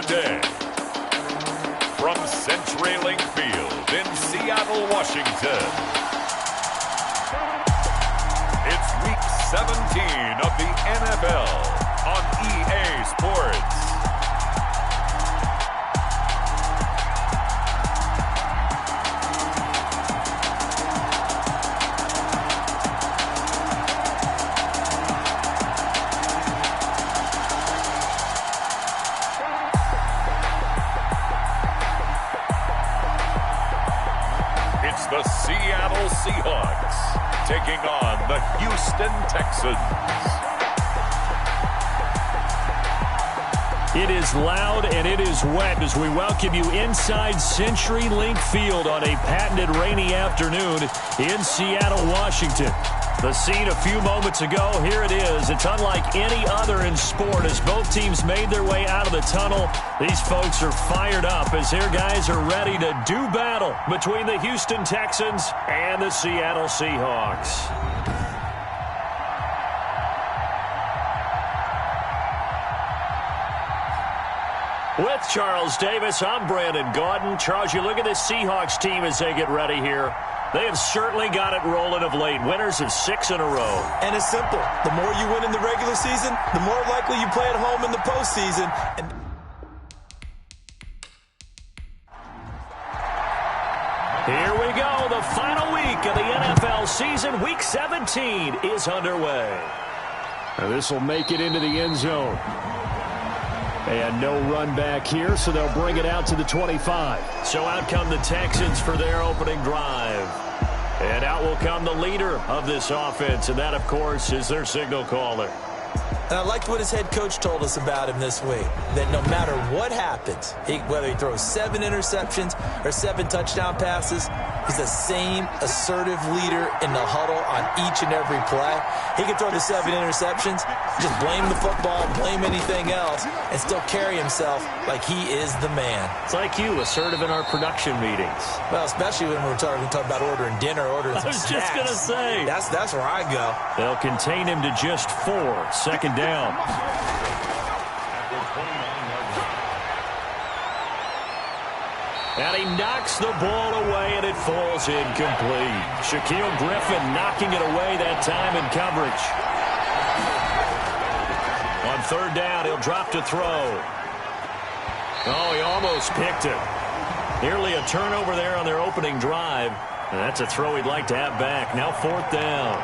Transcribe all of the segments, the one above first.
Today, from CenturyLink Field in Seattle, Washington, it's Week 17 of the NFL on EA Sports. The Seattle Seahawks taking on the Houston Texans. It is loud and it is wet as we welcome you inside CenturyLink Field on a patented rainy afternoon in Seattle, Washington. The scene a few moments ago, here it is. It's unlike any other in sport as both teams made their way out of the tunnel. These folks are fired up as their guys are ready to do battle between the Houston Texans and the Seattle Seahawks. With Charles Davis, I'm Brandon Gaudin. Charles, you look at this Seahawks team as they get ready here. They have certainly got it rolling of late. Winners of 6 in a row. And it's simple. The more you win in the regular season, the more likely you play at home in the postseason. Here we go. The final week of the NFL season. Week 17 is underway. Now this will make it into the end zone. And no run back here, so they'll bring it out to the 25. So out come the Texans for their opening drive. And out will come the leader of this offense, and that, of course, is their signal caller. And I liked what his head coach told us about him this week, that no matter what happens, whether he throws 7 interceptions or 7 touchdown passes, he's the same assertive leader in the huddle on each and every play. He can throw the 7 interceptions, just blame the football, blame anything else, and still carry himself like he is the man. It's like you, assertive in our production meetings. Well, especially when we're talking about ordering dinner, ordering some snacks. I was just going to say. That's where I go. They'll contain him to just 4. Second down. And he knocks the ball away, and it falls incomplete. Shaquille Griffin knocking it away that time in coverage. On third down, he'll drop to throw. Oh, he almost picked it. Nearly a turnover there on their opening drive. And that's a throw he'd like to have back. Now fourth down.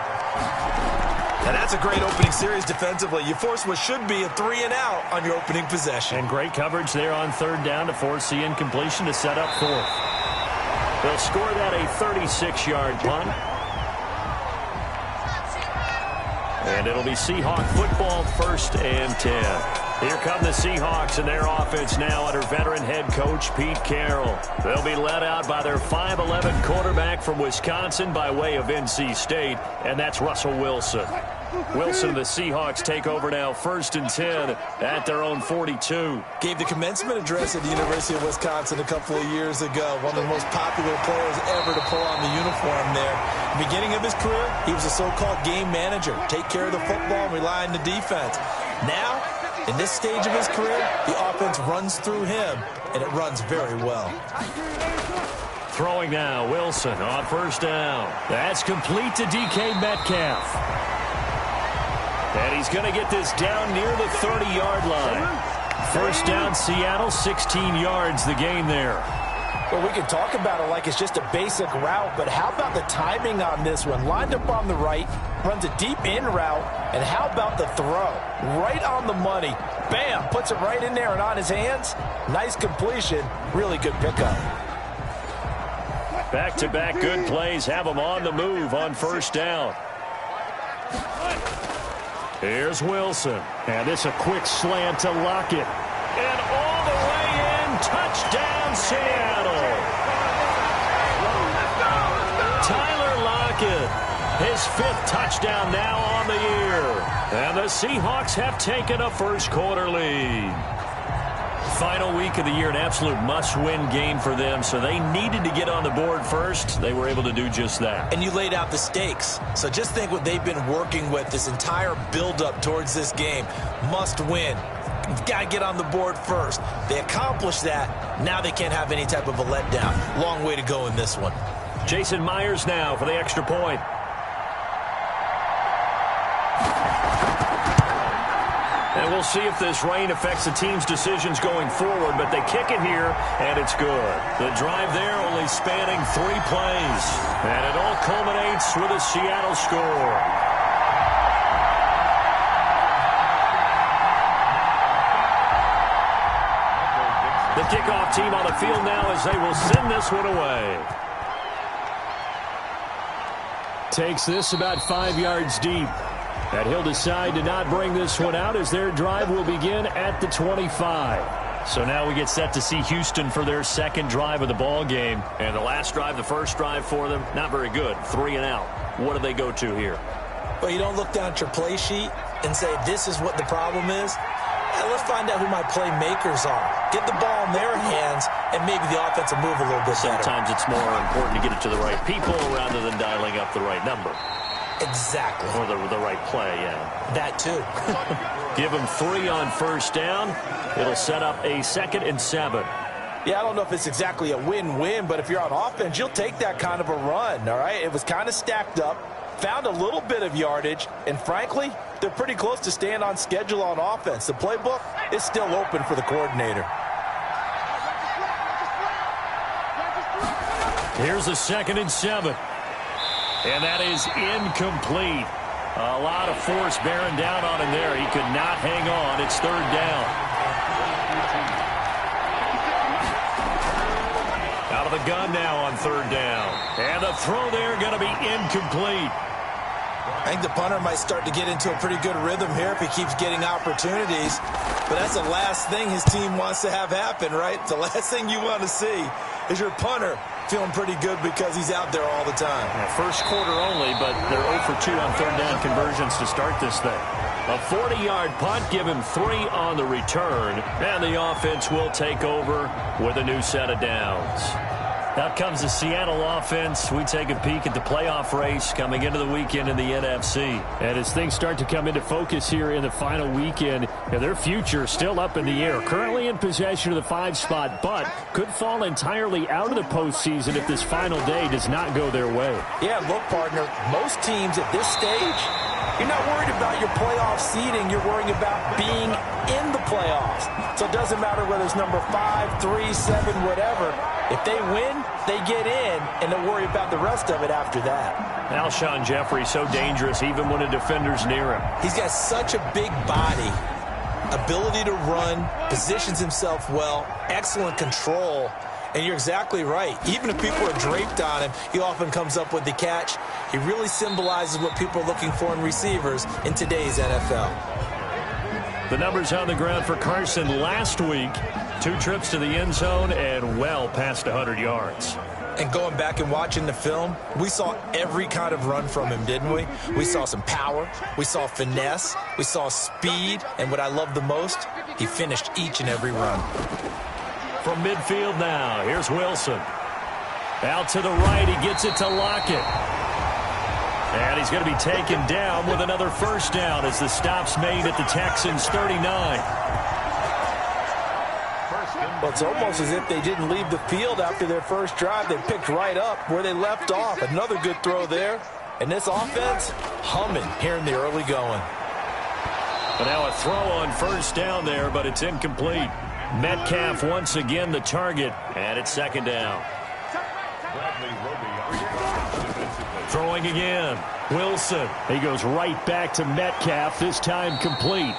And that's a great opening series defensively. You force what should be a 3-and-out on your opening possession. And great coverage there on third down to force the incompletion to set up fourth. They'll score that a 36-yard punt. And it'll be Seahawk football, 1st and 10. Here come the Seahawks and their offense now under veteran head coach Pete Carroll. They'll be led out by their 5'11" quarterback from Wisconsin by way of NC State, and that's Russell Wilson. Wilson and the Seahawks take over now 1st and 10 at their own 42. Gave the commencement address at the University of Wisconsin a couple of years ago. One of the most popular players ever to pull on the uniform there. The beginning of his career, he was a so-called game manager. Take care of the football and rely on the defense. Now, in this stage of his career, the offense runs through him, and it runs very well. Throwing now, Wilson on 1st down. That's complete to DK Metcalf. And he's going to get this down near the 30-yard line. 1st down, Seattle, 16 yards the gain there. Well, we can talk about it like it's just a basic route, but how about the timing on this one? Lined up on the right, runs a deep in route, and how about the throw? Right on the money. Bam, puts it right in there and on his hands. Nice completion, really good pickup. Back-to-back good plays have him on the move on 1st down. Here's Wilson. And it's a quick slant to Lockett. And all the way in, touchdown Seattle. Tyler Lockett, his 5th touchdown now on the year. And the Seahawks have taken a first-quarter lead. Final week of the year, an absolute must-win game for them, so they needed to get on the board first. They were able to do just that. And you laid out the stakes. So just think what they've been working with this entire build-up towards this game. Must win. You've got to get on the board first. They accomplished that. Now they can't have any type of a letdown. Long way to go in this one. Jason Myers now for the extra point. And we'll see if this rain affects the team's decisions going forward, but they kick it here, and it's good. The drive there only spanning 3 plays. And it all culminates with a Seattle score. The kickoff team on the field now as they will send this one away. Takes this about 5 yards deep. And he'll decide to not bring this one out as their drive will begin at the 25. So now we get set to see Houston for their second drive of the ball game. And the last drive, the first drive for them, not very good. 3 and out. What do they go to here? Well, you don't look down at your play sheet and say, this is what the problem is. Let's find out who my playmakers are. Get the ball in their hands, and maybe the offense will move a little bit better. Sometimes it's more important to get it to the right people rather than dialing up the right number. Exactly. Or the right play, yeah. That too. Give them 3 on first down. It'll set up a 2nd and 7. Yeah, I don't know if it's exactly a win-win, but if you're on offense, you'll take that kind of a run, all right? It was kind of stacked up, found a little bit of yardage, and frankly, they're pretty close to staying on schedule on offense. The playbook is still open for the coordinator. Here's a 2nd and 7. And that is incomplete. A lot of force bearing down on him there. He could not hang on. It's 3rd down. Out of the gun now on 3rd down. And the throw there going to be incomplete. I think the punter might start to get into a pretty good rhythm here if he keeps getting opportunities. But that's the last thing his team wants to have happen, right? The last thing you want to see is your punter feeling pretty good because he's out there all the time. Yeah, first quarter only, but they're 0 for 2 on 3rd down conversions to start this thing. A 40-yard punt, give him 3 on the return, and the offense will take over with a new set of downs. Out comes the Seattle offense. We take a peek at the playoff race coming into the weekend in the NFC. And as things start to come into focus here in the final weekend, their future still up in the air. Currently in possession of the 5 spot, but could fall entirely out of the postseason if this final day does not go their way. Yeah, look, partner, most teams at this stage, you're not worried about your playoff seeding. You're worrying about being in the playoffs. So it doesn't matter whether it's number 5, 3, 7, whatever. If they win, they get in, and they'll worry about the rest of it after that. Alshon Jeffrey so dangerous even when a defender's near him. He's got such a big body, ability to run, positions himself well, excellent control. And you're exactly right. Even if people are draped on him, he often comes up with the catch. He really symbolizes what people are looking for in receivers in today's NFL. The numbers on the ground for Carson last week. 2 trips to the end zone and well past 100 yards. And going back and watching the film, we saw every kind of run from him, didn't we? We saw some power, we saw finesse, we saw speed, and what I love the most, he finished each and every run. From midfield now, here's Wilson. Out to the right, he gets it to Lockett. And he's going to be taken down with another first down as the stop's made at the Texans' 39. Well, it's almost as if they didn't leave the field after their first drive. They picked right up where they left off. Another good throw there. And this offense, humming here in the early going. But now a throw on first down there, but it's incomplete. Metcalf once again the target, and it's 2nd down. Throwing again. Wilson. He goes right back to Metcalf, this time complete.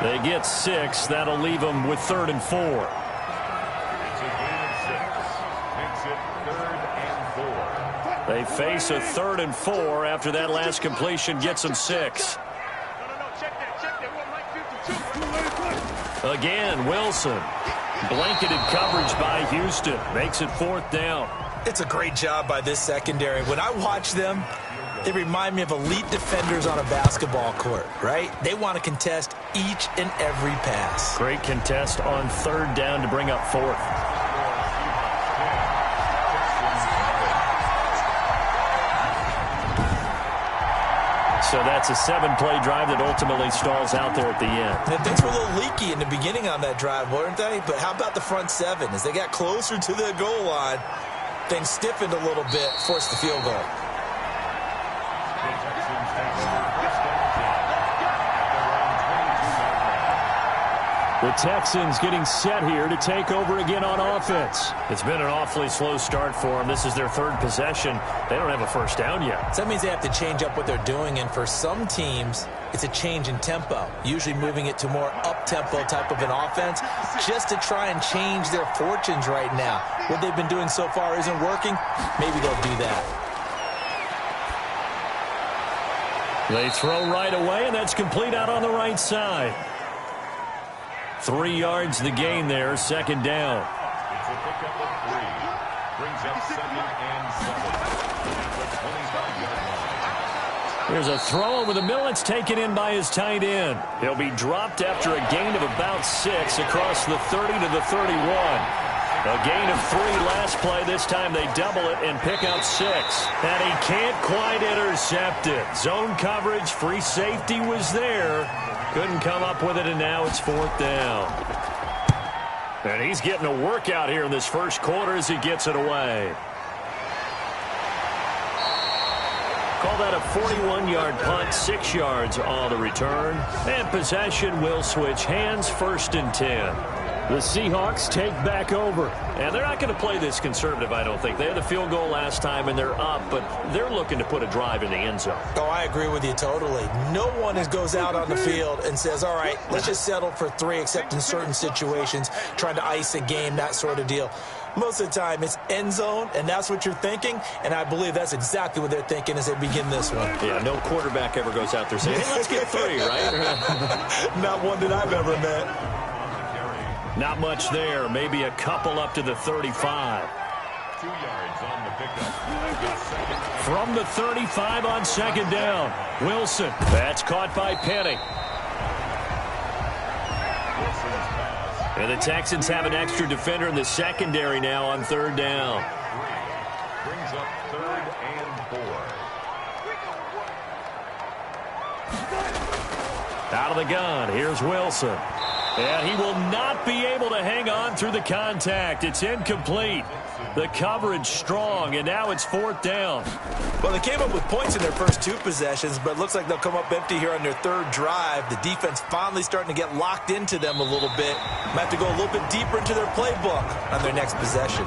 They get 6. That'll leave them with 3rd and 4. It's a gain of 6. Makes it 3rd and 4. They face a 3rd and 4 after that last completion gets them 6. Again, Wilson. Blanketed coverage by Houston. Makes it 4th down. It's a great job by this secondary. When I watch them, they remind me of elite defenders on a basketball court, right? They want to contest each and every pass. Great contest on 3rd down to bring up 4th. So that's a 7-play drive that ultimately stalls out there at the end. And things were a little leaky in the beginning on that drive, weren't they? But how about the front seven? As they got closer to the goal line, things stiffened a little bit, forced the field goal. The Texans getting set here to take over again on offense. It's been an awfully slow start for them. This is their third possession. They don't have a first down yet. So that means they have to change up what they're doing, and for some teams, it's a change in tempo, usually moving it to more up-tempo type of an offense just to try and change their fortunes right now. What they've been doing so far isn't working. Maybe they'll do that. They throw right away, and that's complete out on the right side. 3 yards the gain there, second down. It's a pickup of 3. Brings up 2nd and 7. At the 25-yard line. Here's a throw over the middle. It's taken in by his tight end. He'll be dropped after a gain of about 6 across the 30 to the 31. A gain of 3 last play. This time they double it and pick up 6. And he can't quite intercept it. Zone coverage, free safety was there. Couldn't come up with it, and now it's 4th down. And he's getting a workout here in this first quarter as he gets it away. Call that a 41-yard punt, 6 yards on the return. And possession will switch hands, 1st and 10. The Seahawks take back over. And they're not going to play this conservative, I don't think. They had the field goal last time, and they're up, but they're looking to put a drive in the end zone. Oh, I agree with you totally. No one goes out on the field and says, all right, let's just settle for 3, except in certain situations, trying to ice a game, that sort of deal. Most of the time, it's end zone, and that's what you're thinking, and I believe that's exactly what they're thinking as they begin this one. Yeah, no quarterback ever goes out there saying, hey, let's get 3, right? Not one that I've ever met. Not much there. Maybe a couple up to the 35. 2 yards on the pickup. From the 35 on second down. Wilson. That's caught by Penny. And the Texans have an extra defender in the secondary now on 3rd down. Brings up 3rd and 4. Out of the gun. Here's Wilson. And he will not be able to hang on through the contact. It's incomplete. The coverage strong, and now it's 4th down. Well, they came up with points in their first 2 possessions, but it looks like they'll come up empty here on their 3rd drive. The defense finally starting to get locked into them a little bit. Might have to go a little bit deeper into their playbook on their next possession.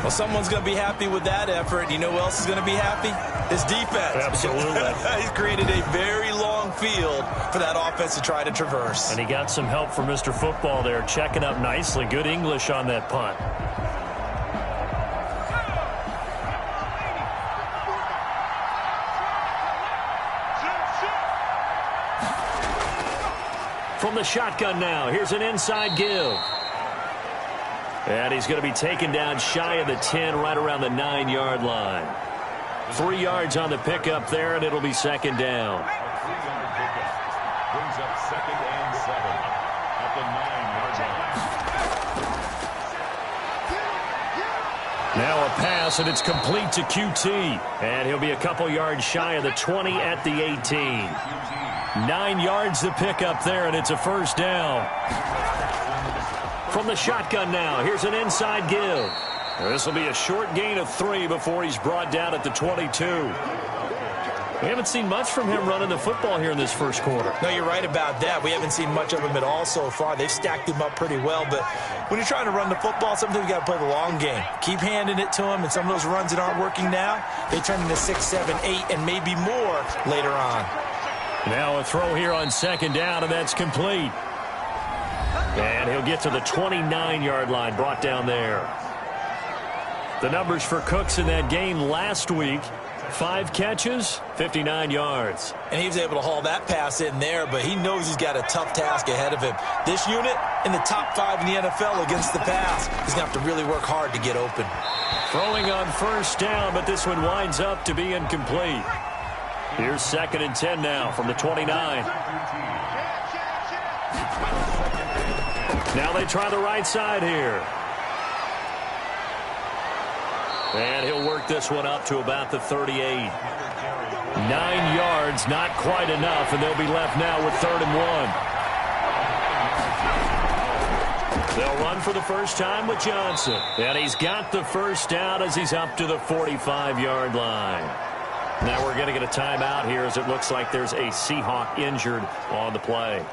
Well, someone's going to be happy with that effort. You know who else is going to be happy? His defense. Absolutely. He's created a very long field for that offense to try to traverse. And he got some help from Mr. Football there, checking up nicely. Good English on that punt. From the shotgun now, here's an inside give. And he's going to be taken down shy of the 10, right around the 9-yard line. 3 yards on the pickup there, and it'll be second down. A 3-yard pickup. Brings up 2nd and 7 at the 9-yard line. Now a pass, and it's complete to QT. And he'll be a couple yards shy of the 20 at the 18. 9 yards to pick up there, and it's a 1st down. From the shotgun now, here's an inside give. This will be a short gain of 3 before he's brought down at the 22. We haven't seen much from him running the football here in this first quarter. No, you're right about that. We haven't seen much of him at all so far. They've stacked him up pretty well, but when you're trying to run the football, sometimes you got to play the long game. Keep handing it to him, and some of those runs that aren't working now, they turn into 6, 7, 8, and maybe more later on. Now a throw here on second down, and that's complete. And he'll get to the 29-yard line, brought down there. The numbers for Cooks in that game last week, 5 catches, 59 yards. And he was able to haul that pass in there, but he knows he's got a tough task ahead of him. This unit in the top 5 in the NFL against the pass. He's going to have to really work hard to get open. Throwing on first down, but this one winds up to be incomplete. Here's 2nd and 10 now from the 29. Now they try the right side here. And he'll work this one up to about the 38. 9 yards, not quite enough, and they'll be left now with 3rd and 1. They'll run for the first time with Johnson. And he's got the first down as he's up to the 45-yard line. Now we're going to get a timeout here as it looks like there's a Seahawk injured on the play.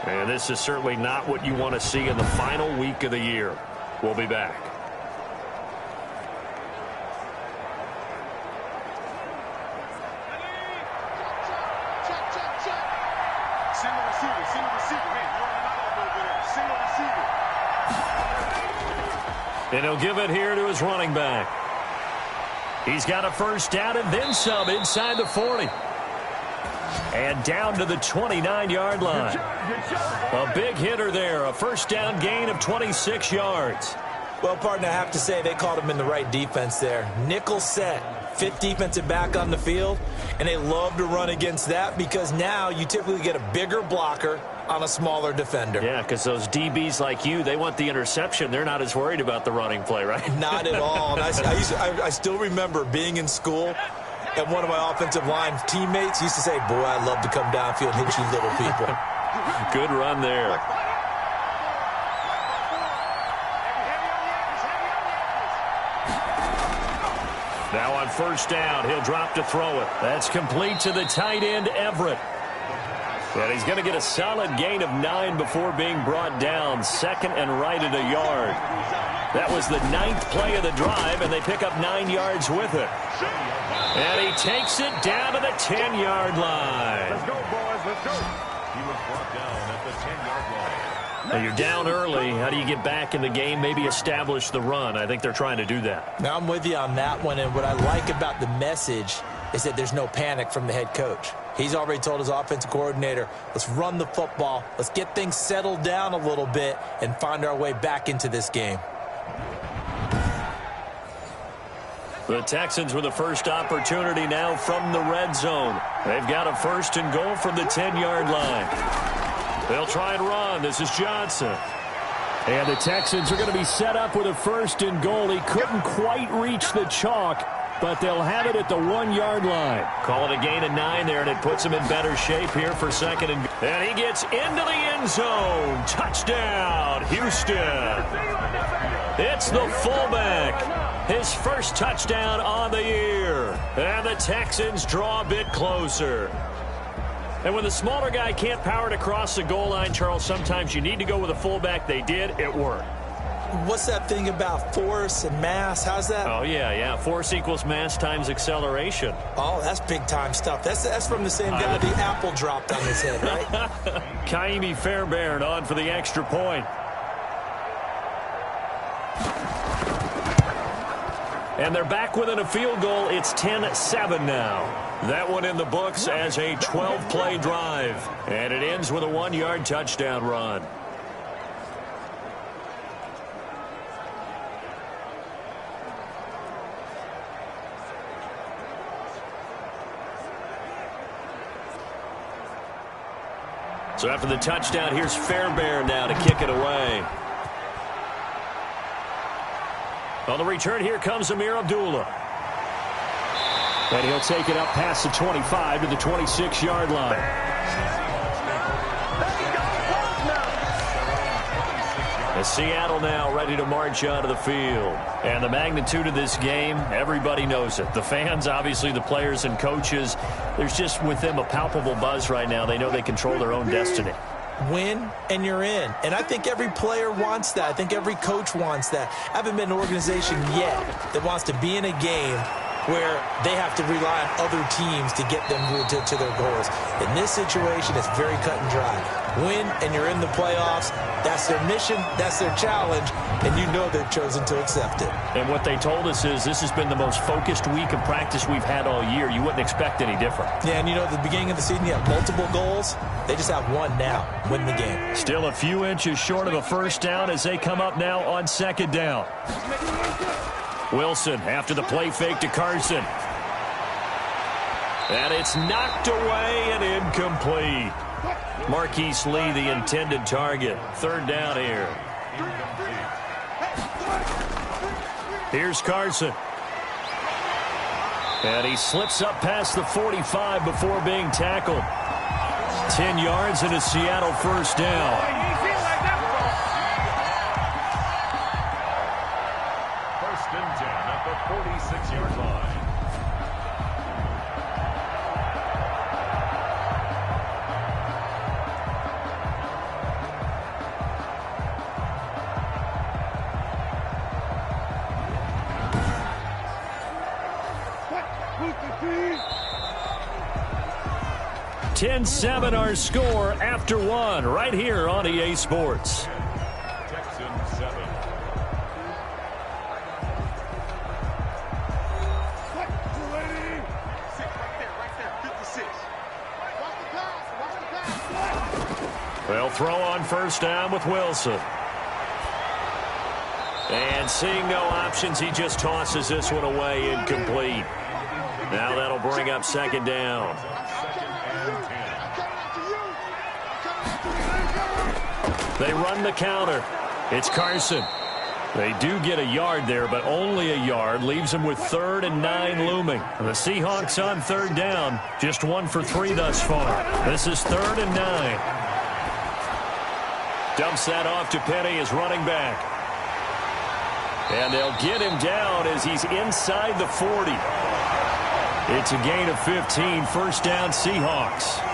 And this is certainly not what you want to see in the final week of the year. We'll be back. And he'll give it here to his running back. He's got a first down and then some inside the 40. And down to the 29-yard line. A big hitter there. A first down gain of 26 yards. Well, partner, I have to say they called him in the right defense there. Nickel set. 5th defensive back on the field. And they love to run against that because now you typically get a bigger blocker on a smaller defender. Yeah, because those DBs like you, they want the interception. They're not as worried about the running play, right? Not at all. And I still remember being in school, and one of my offensive line teammates used to say, boy, I'd love to come downfield and hit you little people. Good run there. Now on first down, he'll drop to throw it. That's complete to the tight end, Everett. And he's going to get a solid gain of 9 before being brought down. 2nd and right at a yard. That was the 9th play of the drive, and they pick up 9 yards with it. And he takes it down to the 10-yard line. Let's go, boys. Let's go. He was brought down at the 10-yard line. Now you're down early. How do you get back in the game, maybe establish the run? I think they're trying to do that. Now, I'm with you on that one, and what I like about the message is that there's no panic from the head coach. He's already told his offensive coordinator, let's run the football, let's get things settled down a little bit and find our way back into this game. The Texans with the first opportunity now from the red zone. They've got a 1st and goal from the 10-yard line. They'll try and run. This is Johnson. And the Texans are going to be set up with a 1st and goal. He couldn't quite reach the chalk, but they'll have it at the 1-yard line. Call it a gain of 9 there, and it puts him in better shape here for 2nd and goal. And he gets into the end zone. Touchdown, Houston. It's the fullback. His first touchdown on the year. And the Texans draw a bit closer. And when the smaller guy can't power it across the goal line, Charles, sometimes you need to go with a fullback. They did. It worked. What's that thing about force and mass? How's that? Oh, yeah. Force equals mass times acceleration. Oh, that's big-time stuff. That's from the same guy the apple dropped on his head, right? Kaimi Fairbairn on for the extra point. And they're back within a field goal. It's 10-7 now. That one in the books as a 12-play drive. And it ends with a 1-yard touchdown run. So after the touchdown, here's Fairbairn now to kick it away. On the return, here comes Amir Abdullah. And he'll take it up past the 25 to the 26-yard line. As Seattle now ready to march onto the field. And the magnitude of this game, everybody knows it. The fans, obviously the players and coaches, there's just with them a palpable buzz right now. They know they control their own destiny. Win and you're in. And I think every player wants that. I think every coach wants that. I haven't been an organization yet that wants to be in a game where they have to rely on other teams to get them to their goals. In this situation, it's very cut and dry. Win and you're in the playoffs. That's their mission. That's their challenge. And you know they've chosen to accept it. And what they told us is this has been the most focused week of practice we've had all year. You wouldn't expect any different. Yeah, and you know, at the beginning of the season, you have multiple goals. They just have one now. Win the game. Still a few inches short of a first down as they come up now on 2nd down. Wilson after the play fake to Carson. And it's knocked away and incomplete. Marquise Lee, the intended target. 3rd down here. Here's Carson. And he slips up past the 45 before being tackled. 10 yards and a Seattle first down. First and 10 at the 46-yard line. Ten-7 our score after one right here on EA Sports. Texans 7. They'll throw on first down with Wilson. And seeing no options, he just tosses this one away incomplete. Now that'll bring up second down. They run the counter. It's Carson. They do get a yard there, but only a yard. Leaves them with 3rd and 9 looming. The Seahawks on third down. Just 1 for 3 thus far. This is 3rd and 9. Dumps that off to Penny as running back. And they'll get him down as he's inside the 40. It's a gain of 15. First down, Seahawks.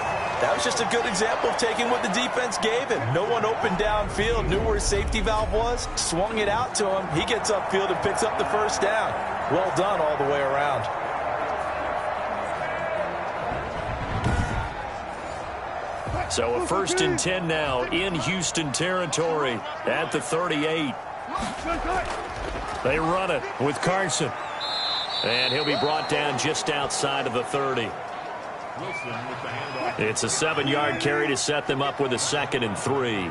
That was just a good example of taking what the defense gave him. No one open downfield, knew where his safety valve was, swung it out to him. He gets upfield and picks up the first down. Well done all the way around. So a first and 10 now in Houston territory at the 38. They run it with Carson. And he'll be brought down just outside of the 30. It's a 7-yard carry to set them up with a 2nd and 3.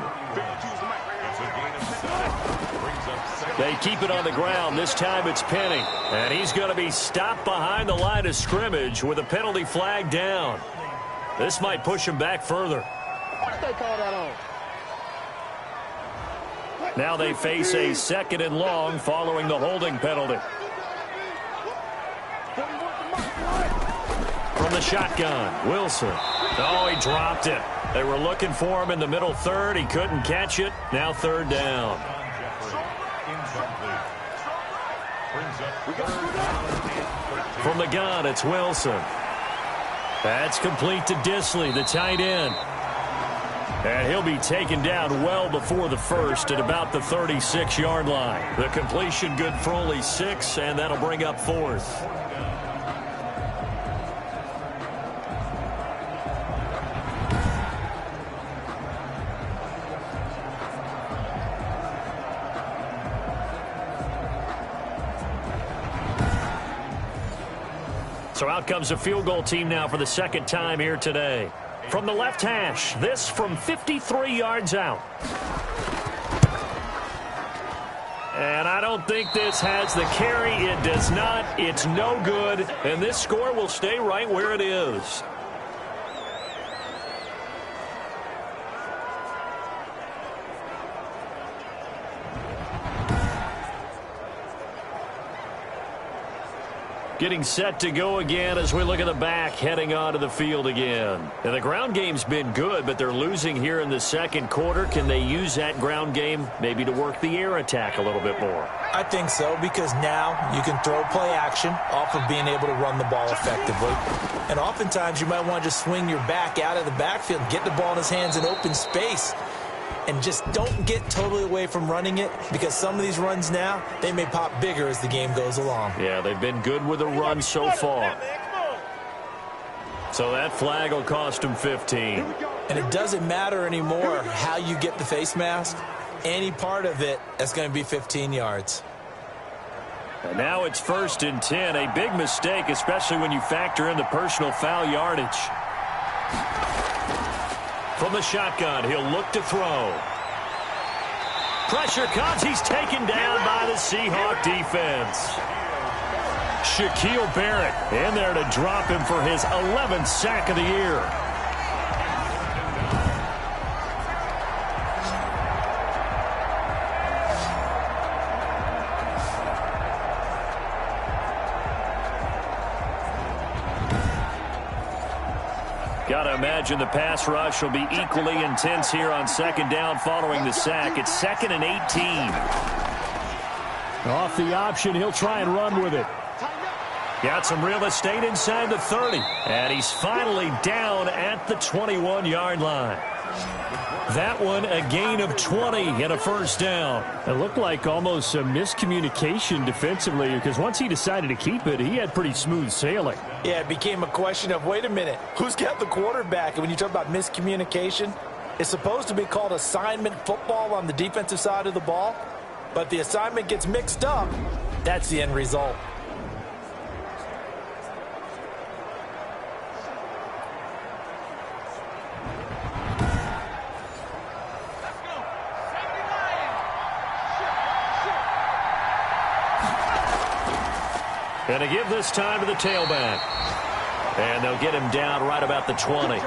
They keep it on the ground. This time it's Penny. And he's going to be stopped behind the line of scrimmage with a penalty flag down. This might push him back further. Now they face a 2nd and long following the holding penalty. From the shotgun, Wilson. Oh, he dropped it. They were looking for him in the middle 3rd. He couldn't catch it. Now 3rd down. From the gun, it's Wilson. That's complete to Disley, the tight end. And he'll be taken down well before the first at about the 36-yard line. The completion good for only 6, and that'll bring up 4th. So out comes a field goal team now for the 2nd time here today. From the left hash, this from 53 yards out. And I don't think this has the carry. It does not. It's no good. And this score will stay right where it is. Getting set to go again as we look at the back heading onto the field again. And the ground game's been good, but they're losing here in the 2nd quarter. Can they use that ground game maybe to work the air attack a little bit more? I think so, because now you can throw play action off of being able to run the ball effectively. And oftentimes you might want to just swing your back out of the backfield, get the ball in his hands in open space. And just don't get totally away from running it, because some of these runs now, they may pop bigger as the game goes along. Yeah, they've been good with a run so far. So that flag will cost them 15. And it doesn't matter anymore how you get the face mask. Any part of it, that's going to be 15 yards. And now it's 1st and 10. A big mistake, especially when you factor in the personal foul yardage. From the shotgun, he'll look to throw. Pressure comes. He's taken down by the Seahawk defense. Shaquille Barrett in there to drop him for his 11th sack of the year. Got to imagine the pass rush will be equally intense here on second down following the sack. It's 2nd and 18. Off the option, he'll try and run with it. Got some real estate inside the 30. And he's finally down at the 21-yard line. That one, a gain of 20 and a first down. It looked like almost a miscommunication defensively, because once he decided to keep it, he had pretty smooth sailing. Yeah, it became a question of, wait a minute, who's got the quarterback? And when you talk about miscommunication, it's supposed to be called assignment football on the defensive side of the ball. But the assignment gets mixed up. That's the end result. Going to give this time to the tailback. And they'll get him down right about the 20.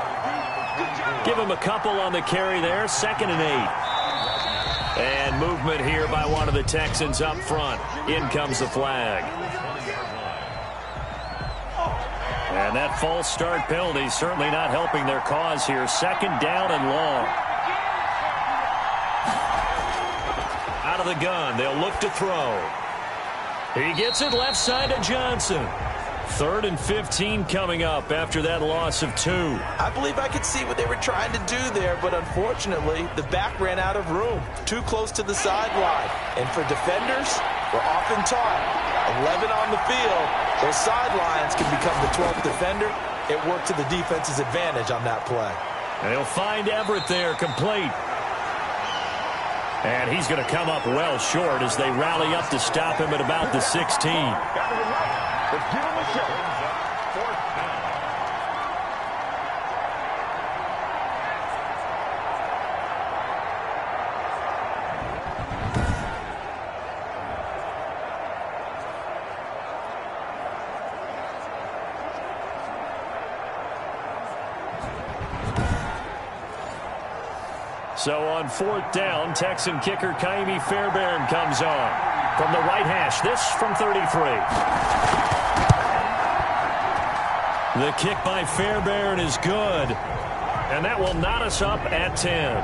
Give him a couple on the carry there. 2nd and 8. And movement here by one of the Texans up front. In comes the flag. And that false start penalty certainly not helping their cause here. 2nd down and long. Out of the gun. They'll look to throw. He gets it left side to Johnson. 3rd and 15 coming up after that loss of 2. I believe I could see what they were trying to do there, but unfortunately, the back ran out of room. Too close to the sideline. And for defenders, we're often taught 11 on the field. Those sidelines can become the 12th defender. It worked to the defense's advantage on that play. And he'll find Everett there, complete. And he's going to come up well short as they rally up to stop him at about the 16. Let's give him a shot. 4th down. So on 4th down, Texan kicker Kaimi Fairbairn comes on. From the right hash, this from 33. The kick by Fairbairn is good. And that will knot us up at 10.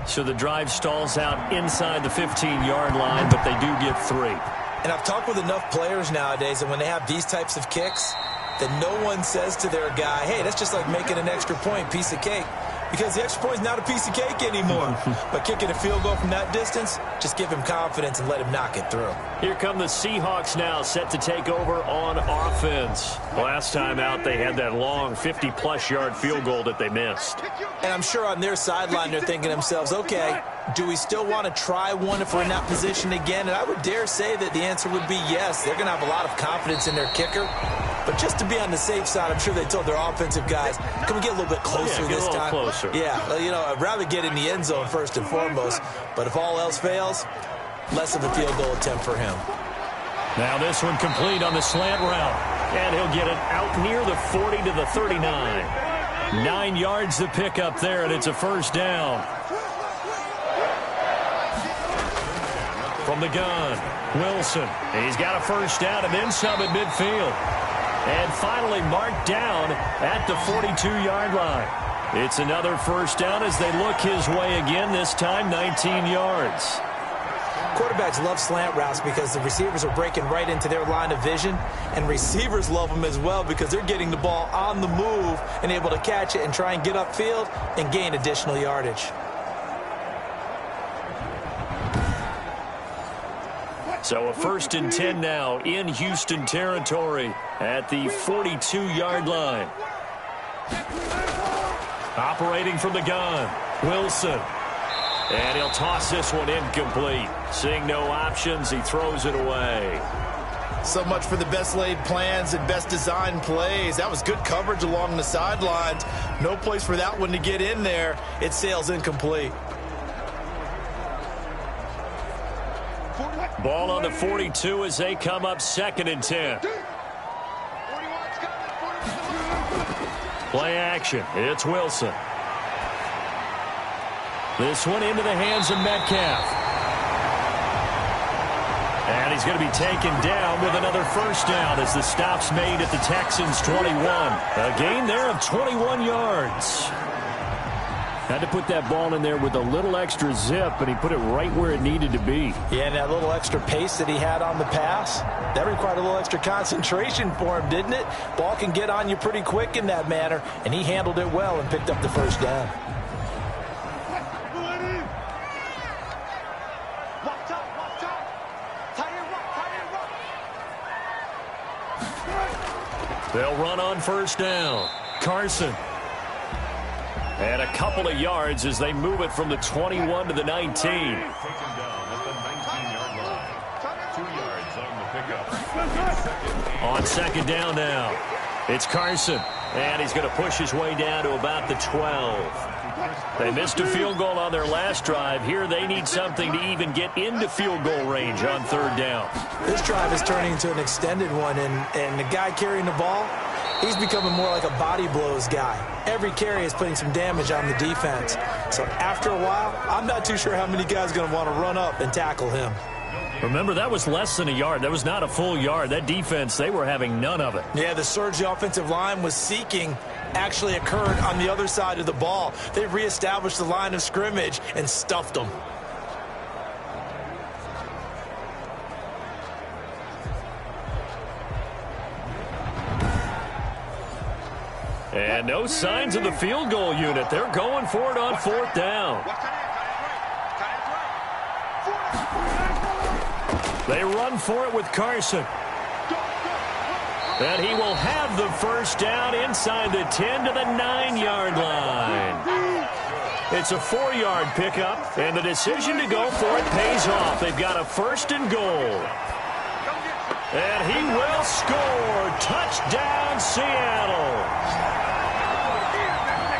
So the drive stalls out inside the 15-yard line, but they do get 3. And I've talked with enough players nowadays, and when they have these types of kicks, that no one says to their guy, hey, that's just like making an extra point, piece of cake. Because the extra point is not a piece of cake anymore. But kicking a field goal from that distance, just give him confidence and let him knock it through. Here come the Seahawks now, set to take over on offense. Last time out, they had that long 50-plus yard field goal that they missed. And I'm sure on their sideline, they're thinking to themselves, okay, do we still want to try one if we're in that position again? And I would dare say that the answer would be yes. They're going to have a lot of confidence in their kicker. But just to be on the safe side, I'm sure they told their offensive guys, can we get a little bit closer this time? Closer. Yeah, you know, I'd rather get in the end zone first and foremost. But if all else fails, less of a field goal attempt for him. Now this one complete on the slant route. And he'll get it out near the 40 to the 39. 9 yards to pick up there, and it's a first down. From the gun, Wilson. He's got a first down and then some at midfield. And finally marked down at the 42-yard line. It's another first down as they look his way again, this time 19 yards. Quarterbacks love slant routes because the receivers are breaking right into their line of vision, and receivers love them as well because they're getting the ball on the move and able to catch it and try and get upfield and gain additional yardage. So a 1st and 10 now in Houston territory at the 42-yard line. Operating from the gun, Wilson. And he'll toss this one incomplete. Seeing no options, he throws it away. So much for the best laid plans and best designed plays. That was good coverage along the sidelines. No place for that one to get in there. It sails incomplete. Ball on the 42 as they come up 2nd and 10. Play action. It's Wilson. This one into the hands of Metcalf. And he's going to be taken down with another first down as the stop's made at the Texans' 21. A gain there of 21 yards. Had to put that ball in there with a little extra zip, and he put it right where it needed to be. Yeah, and that little extra pace that he had on the pass, that required a little extra concentration for him, didn't it? Ball can get on you pretty quick in that manner, and he handled it well and picked up the first down. They'll run on first down. Carson. And a couple of yards as they move it from the 21 to the 19. Taken down at the 19-yard line. 2 yards on the pickup. On second down now, it's Carson. And he's going to push his way down to about the 12. They missed a field goal on their last drive. Here they need something to even get into field goal range on third down. This drive is turning into an extended one, and the guy carrying the ball, he's becoming more like a body blows guy. Every carry is putting some damage on the defense. So after a while, I'm not too sure how many guys are going to want to run up and tackle him. Remember, that was less than a yard. That was not a full yard. That defense, they were having none of it. Yeah, the surge the offensive line was seeking actually occurred on the other side of the ball. They reestablished the line of scrimmage and stuffed them. And no signs of the field goal unit. They're going for it on fourth down. They run for it with Carson. And he will have the first down inside the 10 to the 9-yard line. It's a 4-yard pickup, and the decision to go for it pays off. They've got a first and goal. And he will score. Touchdown, Seattle.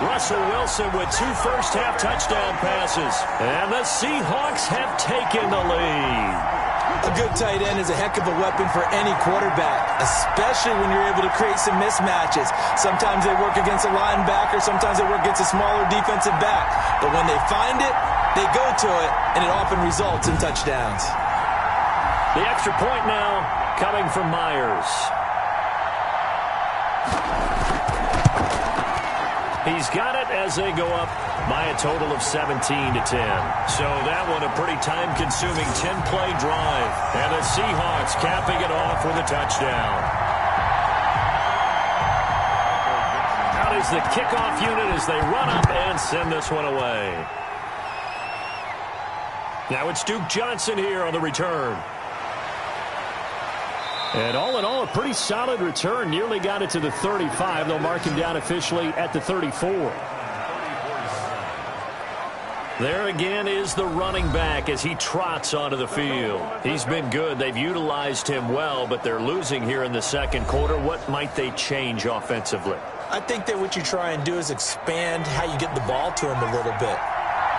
Russell Wilson with 2 first-half touchdown passes. And the Seahawks have taken the lead. A good tight end is a heck of a weapon for any quarterback, especially when you're able to create some mismatches. Sometimes they work against a linebacker, sometimes they work against a smaller defensive back. But when they find it, they go to it, and it often results in touchdowns. The extra point now coming from Myers. He's got it as they go up by a total of 17 to 10. So that one a pretty time-consuming 10-play drive. And the Seahawks capping it off with a touchdown. Out is the kickoff unit as they run up and send this one away. Now it's Duke Johnson here on the return. And all in all, a pretty solid return. Nearly got it to the 35. They'll mark him down officially at the 34. There again is the running back as he trots onto the field. He's been good. They've utilized him well, but they're losing here in the second quarter. What might they change offensively? I think that what you try and do is expand how you get the ball to him a little bit.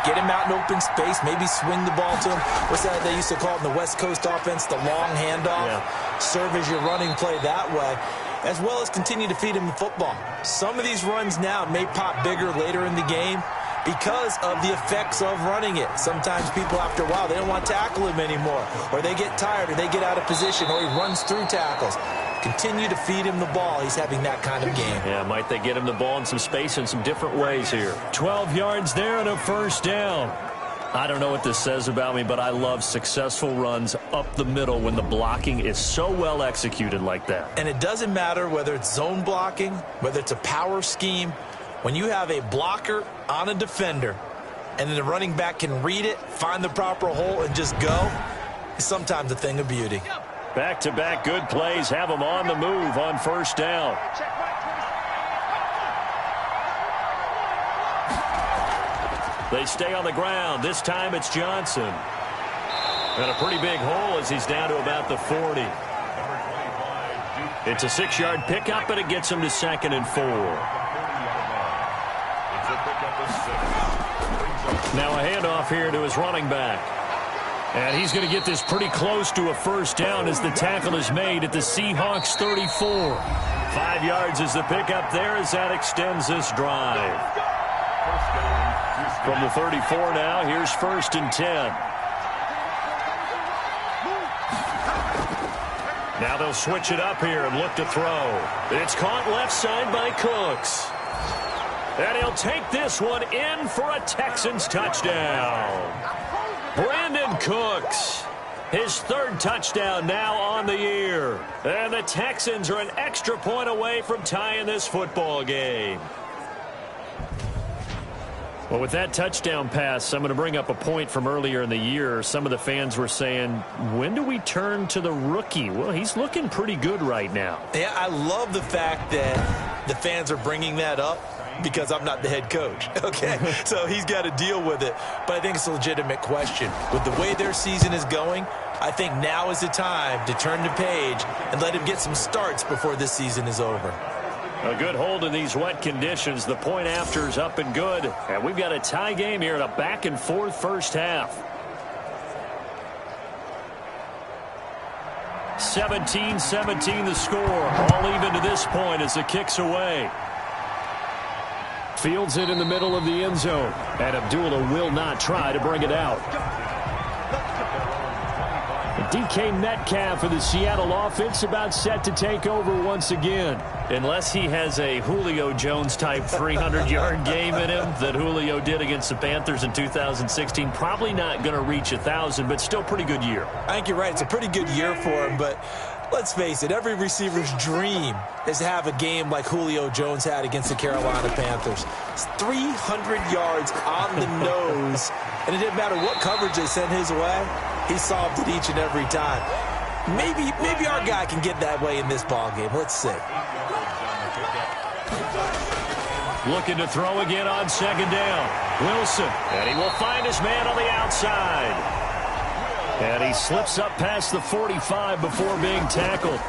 Get him out in open space, maybe swing the ball to him. What's that they used to call it in the West Coast offense, the long handoff? Yeah. Serve as your running play that way, as well as continue to feed him the football. Some of these runs now may pop bigger later in the game because of the effects of running it. Sometimes people, after a while, they don't want to tackle him anymore, or they get tired, or they get out of position, or he runs through tackles. Continue to feed him the ball. He's having that kind of game. Yeah, might they get him the ball in some space in some different ways here. 12 yards there and a first down. I don't know what this says about me, but I love successful runs up the middle when the blocking is so well executed like that. And it doesn't matter whether it's zone blocking, whether it's a power scheme. When you have a blocker on a defender and then the running back can read it, find the proper hole, and just go, it's sometimes a thing of beauty. Back-to-back good plays have them on the move on first down. They stay on the ground. This time it's Johnson. And a pretty big hole as he's down to about the 40. It's a 6-yard pickup, and it gets him to 2nd and 4. Now a handoff here to his running back. And he's going to get this pretty close to a first down as the tackle is made at the Seahawks 34. 5 yards is the pickup there as that extends this drive. From the 34 now, here's 1st and 10. Now they'll switch it up here and look to throw. It's caught left side by Cooks. And he'll take this one in for a Texans touchdown. Brandon Cooks, his third touchdown now on the year. And the Texans are an extra point away from tying this football game. Well, with that touchdown pass, I'm going to bring up a point from earlier in the year. Some of the fans were saying, when do we turn to the rookie? Well, he's looking pretty good right now. Yeah, I love the fact that the fans are bringing that up because I'm not the head coach, okay? So he's got to deal with it. But I think it's a legitimate question. With the way their season is going, I think now is the time to turn the page and let him get some starts before this season is over. A good hold in these wet conditions. The point after is up and good. And we've got a tie game here in a back-and-forth first half. 17-17 the score. All even to this point as the kick's away. Fields it in the middle of the end zone. And Abdullah will not try to bring it out. DK Metcalf of the Seattle offense about set to take over once again. Unless he has a Julio Jones-type 300-yard game in him that Julio did against the Panthers in 2016, probably not going to reach 1,000, but still pretty good year. I think you're right. It's a pretty good year for him, but let's face it, every receiver's dream is to have a game like Julio Jones had against the Carolina Panthers. It's 300 yards on the nose, and it didn't matter what coverage they sent his way. He solved it each and every time. Maybe our guy can get that way in this ballgame. Let's see. Looking to throw again on second down. Wilson, and he will find his man on the outside. And he slips up past the 45 before being tackled.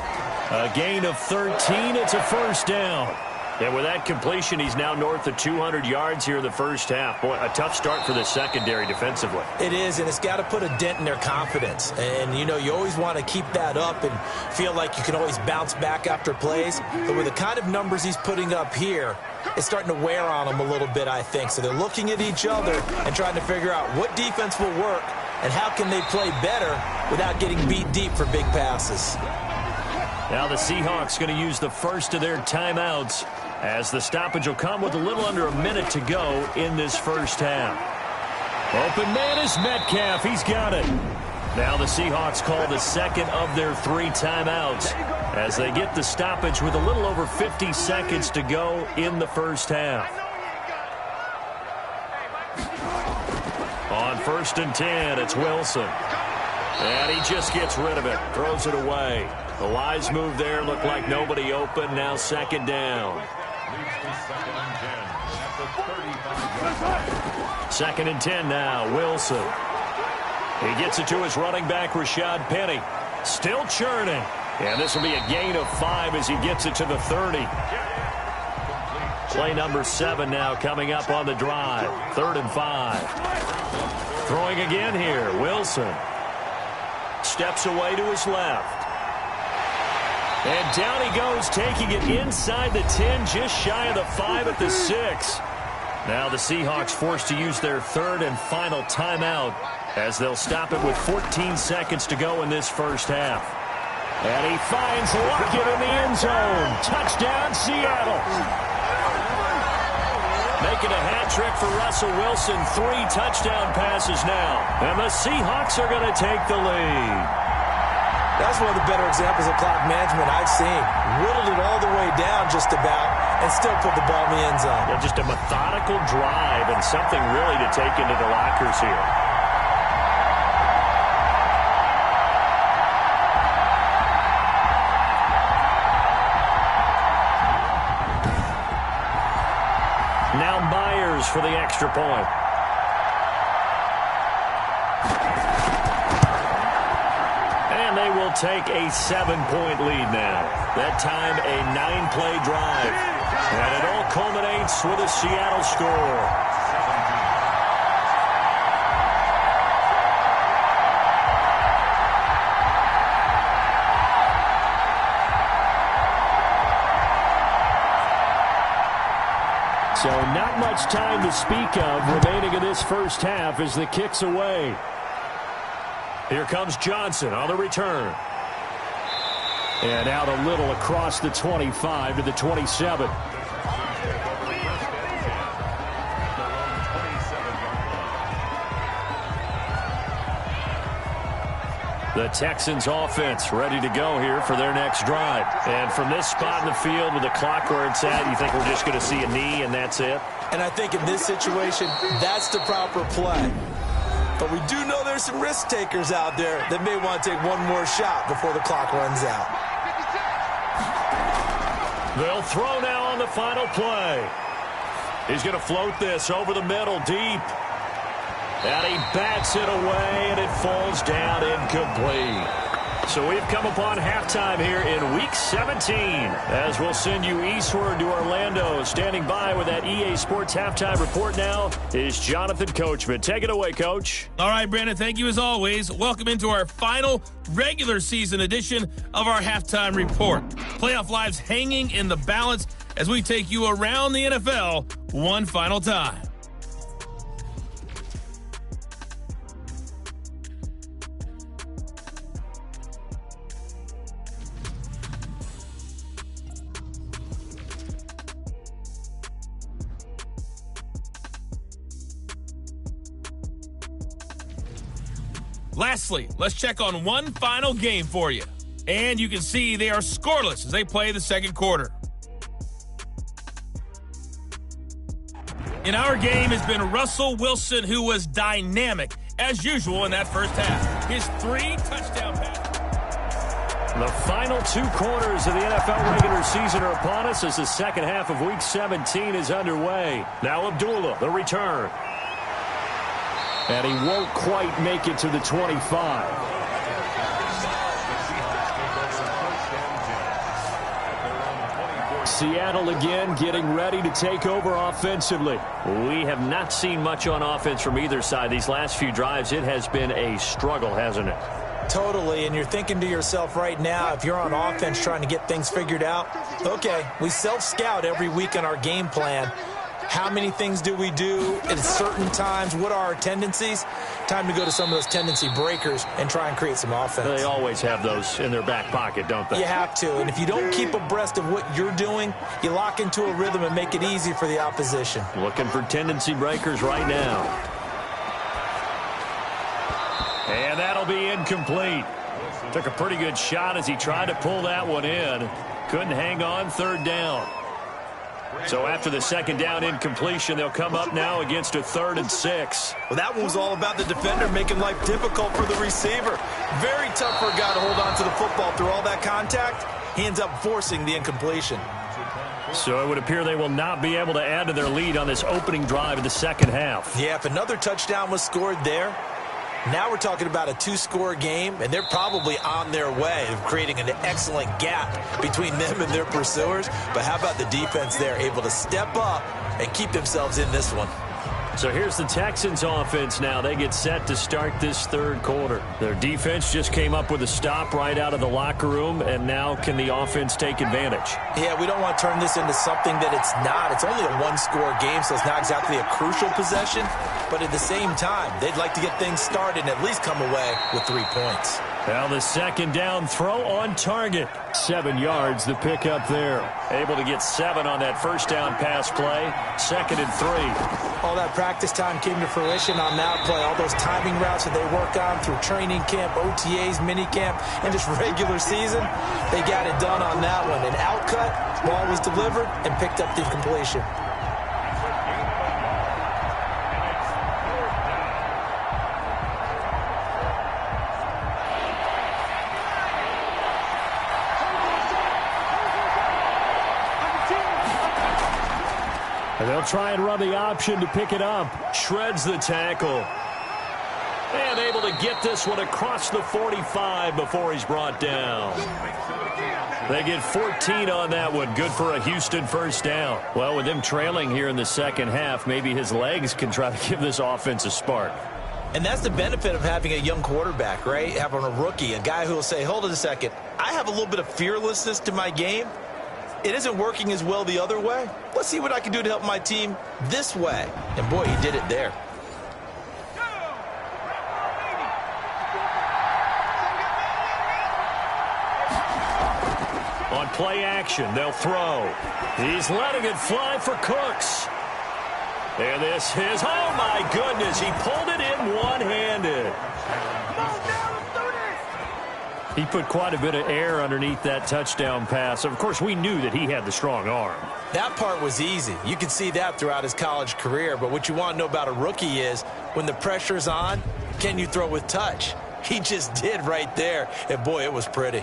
A gain of 13. It's a first down. And with that completion, he's now north of 200 yards here in the first half. Boy, a tough start for the secondary defensively. It is, and it's got to put a dent in their confidence. And, you know, you always want to keep that up and feel like you can always bounce back after plays. But with the kind of numbers he's putting up here, it's starting to wear on them a little bit, I think. So they're looking at each other and trying to figure out what defense will work and how can they play better without getting beat deep for big passes. Now the Seahawks going to use the first of their timeouts, as the stoppage will come with a little under a minute to go in this first half. Open man is Metcalf. He's got it. Now the Seahawks call the second of their 3 timeouts as they get the stoppage with a little over 50 seconds to go in the first half. On 1st and 10, it's Wilson. And he just gets rid of it, throws it away. The wise move there, looked like nobody open. Now second down. 2nd and 10 now, Wilson. He gets it to his running back, Rashad Penny. Still churning. And this will be a gain of 5 as he gets it to the 30. Play number 7 now coming up on the drive. 3rd and 5. Throwing again here, Wilson. Steps away to his left. And down he goes, taking it inside the 10, just shy of the 5 at the 6. Now the Seahawks forced to use their 3rd and final timeout as they'll stop it with 14 seconds to go in this first half. And he finds Lockett in the end zone. Touchdown, Seattle. Making a hat trick for Russell Wilson. 3 touchdown passes now. And the Seahawks are going to take the lead. That's one of the better examples of clock management I've seen. Whittled it all the way down just about and still put the ball in the end zone. Yeah, just a methodical drive and something really to take into the lockers here. Now Myers for the extra point. And they will take a 7-point lead now. That time a 9-play drive. And it all culminates with a Seattle score. So not much time to speak of remaining in this first half as the kick's away. Here comes Johnson on the return. And out a little across the 25 to the 27. The Texans offense ready to go here for their next drive. And from this spot in the field with the clock where it's at, you think we're just going to see a knee and that's it? And I think in this situation, that's the proper play. But we do know there's some risk takers out there that may want to take one more shot before the clock runs out. They'll throw now on the final play. He's going to float this over the middle deep. And he bats it away, and it falls down incomplete. So we've come upon halftime here in Week 17 as we'll send you eastward to Orlando. Standing by with that EA Sports halftime report now is Jonathan Coachman. Take it away, Coach. All right, Brandon, thank you as always. Welcome into our final regular season edition of our halftime report. Playoff lives hanging in the balance as we take you around the NFL one final time. Lastly, let's check on one final game for you. And you can see they are scoreless as they play the second quarter. In our game has been Russell Wilson, who was dynamic, as usual, in that first half. His 3 touchdown passes. The final 2 quarters of the NFL regular season are upon us as the second half of Week 17 is underway. Now Abdullah, the return. And he won't quite make it to the 25. Seattle again getting ready to take over offensively. We have not seen much on offense from either side. These last few drives, it has been a struggle, hasn't it? Totally, and you're thinking to yourself right now, if you're on offense trying to get things figured out, okay, we self-scout every week in our game plan. How many things do we do at certain times? What are our tendencies? Time to go to some of those tendency breakers and try and create some offense. They always have those in their back pocket, don't they? You have to, and if you don't keep abreast of what you're doing, you lock into a rhythm and make it easy for the opposition. Looking for tendency breakers right now. And that'll be incomplete. Took a pretty good shot as he tried to pull that one in. Couldn't hang on, third down. So after the second down incompletion, they'll come up now against a 3rd and 6. Well, that one was all about the defender making life difficult for the receiver. Very tough for a guy to hold on to the football through all that contact. He ends up forcing the incompletion. So it would appear they will not be able to add to their lead on this opening drive of the second half. Yeah, if another touchdown was scored there, now we're talking about a 2-score game, and they're probably on their way of creating an excellent gap between them and their pursuers. But how about the defense there, able to step up and keep themselves in this one? So here's the Texans offense now. They get set to start this third quarter. Their defense just came up with a stop right out of the locker room, and now can the offense take advantage? Yeah, we don't want to turn this into something that it's not. It's only a 1-score game, so it's not exactly a crucial possession. But at the same time, they'd like to get things started and at least come away with 3 points. Now the second down throw on target. 7 yards, the pickup there. Able to get 7 on that first down pass play. 2nd and 3. All that practice time came to fruition on that play. All those timing routes that they work on through training camp, OTAs, mini camp, and just regular season, they got it done on that one. An outcut, ball was delivered, and picked up the completion. And they'll try and run the option to pick it up. Shreds the tackle. And able to get this one across the 45 before he's brought down. They get 14 on that one. Good for a Houston first down. Well, with them trailing here in the second half, maybe his legs can try to give this offense a spark. And that's the benefit of having a young quarterback, right? Having a rookie, a guy who will say, hold it a second, I have a little bit of fearlessness to my game. It isn't working as well the other way. Let's see what I can do to help my team this way. And boy, he did it there. play action. They'll throw. He's letting it fly for Cooks. And this is, oh my goodness, he pulled it in one-handed. He put quite a bit of air underneath that touchdown pass. Of course, we knew that he had the strong arm. That part was easy. You can see that throughout his college career. But what you want to know about a rookie is when the pressure's on, can you throw with touch? He just did right there. And, boy, it was pretty.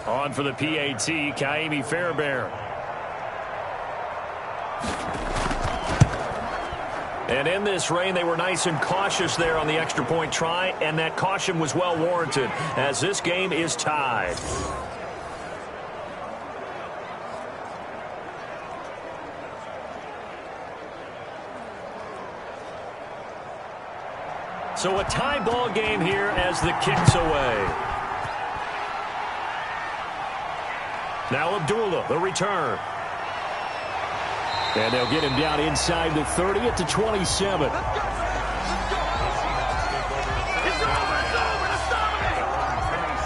On for the PAT, Kaimi Fairbairn. And in this rain, they were nice and cautious there on the extra point try, and that caution was well warranted as this game is tied. So a tie ball game here as the kick's away. Now Abdullah, the return. And they'll get him down inside the 30 at the 27.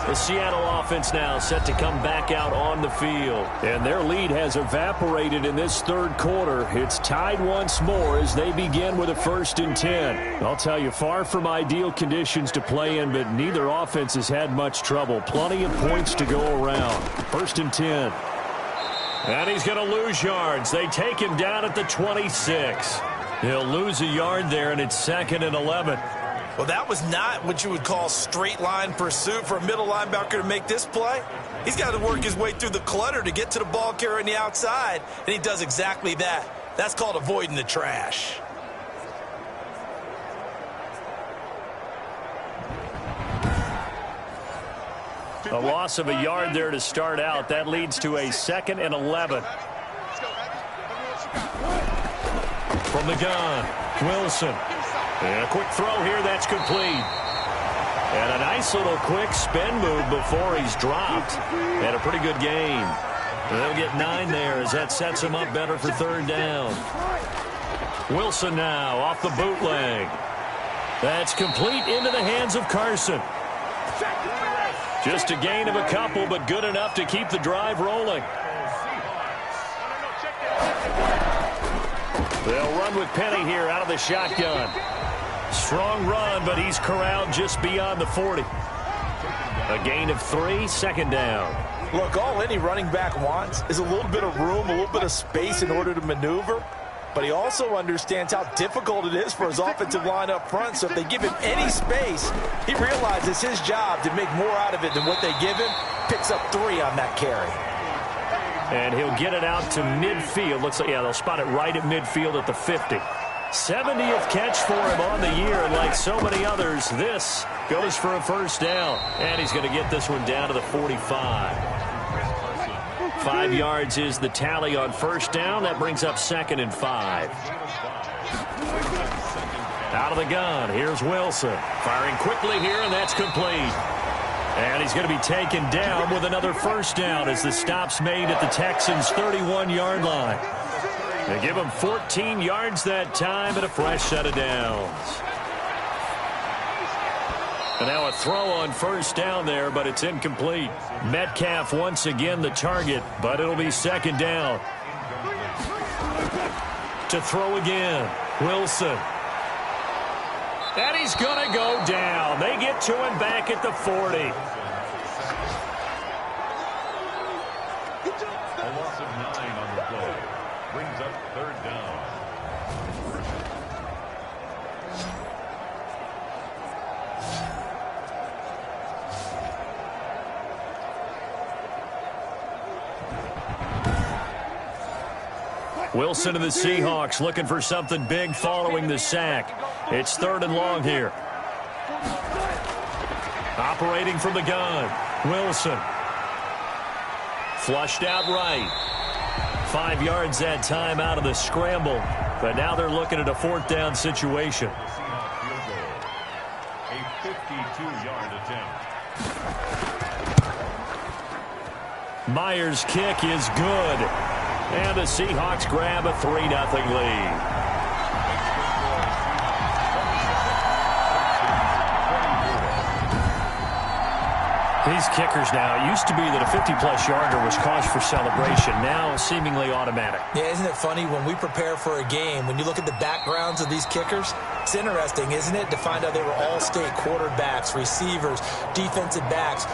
The Seattle offense now set to come back out on the field. And their lead has evaporated in this third quarter. It's tied once more as they begin with a 1st and 10. I'll tell you, far from ideal conditions to play in, but neither offense has had much trouble. Plenty of points to go around. 1st and 10. And he's going to lose yards. They take him down at the 26. He'll lose a yard there, and it's 2nd and 11. Well, that was not what you would call straight line pursuit for a middle linebacker to make this play. He's got to work his way through the clutter to get to the ball carrier on the outside, and he does exactly that. That's called avoiding the trash. A loss of a yard there to start out. That leads to a 2nd and 11. From the gun, Wilson. And a quick throw here, that's complete. And a nice little quick spin move before he's dropped. And a pretty good gain. They'll get 9 there as that sets him up better for 3rd down. Wilson now off the bootleg. That's complete into the hands of Carson. Just a gain of a couple, but good enough to keep the drive rolling. They'll run with Penny here out of the shotgun. Strong run, but he's corralled just beyond the 40. A gain of 3, 2nd down. Look, all any running back wants is a little bit of room, a little bit of space in order to maneuver. But he also understands how difficult it is for his offensive line up front. So if they give him any space, he realizes his job to make more out of it than what they give him. Picks up 3 on that carry. And he'll get it out to midfield. Looks like, yeah, they'll spot it right at midfield at the 50. 70th catch for him on the year, and like so many others, this goes for a 1st down. And he's going to get this one down to the 45. 5 yards is the tally on 1st down. That brings up 2nd and 5. Out of the gun, here's Wilson. Firing quickly here, and that's complete. And he's going to be taken down with another 1st down as the stop's made at the Texans' 31-yard line. They give him 14 yards that time and a fresh set of downs. And now a throw on 1st down there, but it's incomplete. Metcalf once again the target, but it'll be 2nd down. To throw again, Wilson. And he's going to go down. They get to him back at the 40. A loss of 9 on the play. Brings up 3rd down. Wilson and the Seahawks looking for something big following the sack. It's 3rd and long here. Operating from the gun, Wilson. Flushed out right. 5 yards that time out of the scramble. But now they're looking at a 4th down situation. A 50 52-yard attempt. Myers' kick is good. And the Seahawks grab a 3-0 lead. These kickers now, it used to be that a 50-plus yarder was cause for celebration. Now, seemingly automatic. Yeah, isn't it funny when we prepare for a game, when you look at the backgrounds of these kickers, it's interesting, isn't it, to find out they were all-state quarterbacks, receivers, defensive backs,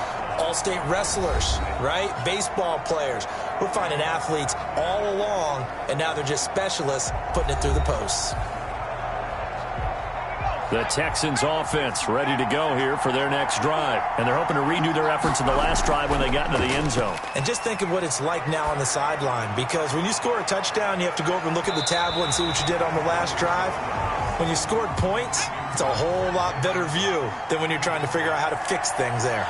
all-state wrestlers, right? Baseball players. We're finding athletes all along, and now they're just specialists putting it through the posts. The Texans offense ready to go here for their next drive. And they're hoping to redo their efforts in the last drive when they got into the end zone. And just think of what it's like now on the sideline, because when you score a touchdown, you have to go over and look at the tablet and see what you did on the last drive. When you scored points, it's a whole lot better view than when you're trying to figure out how to fix things there.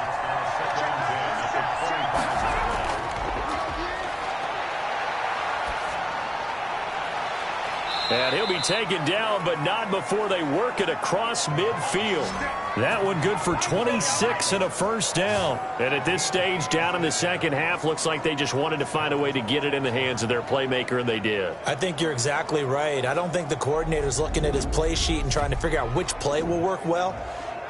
And he'll be taken down, but not before they work it across midfield. That one good for 26 and a first down. And at this stage, down in the second half, looks like they just wanted to find a way to get it in the hands of their playmaker, and they did. I think you're exactly right. I don't think the coordinator's looking at his play sheet and trying to figure out which play will work well.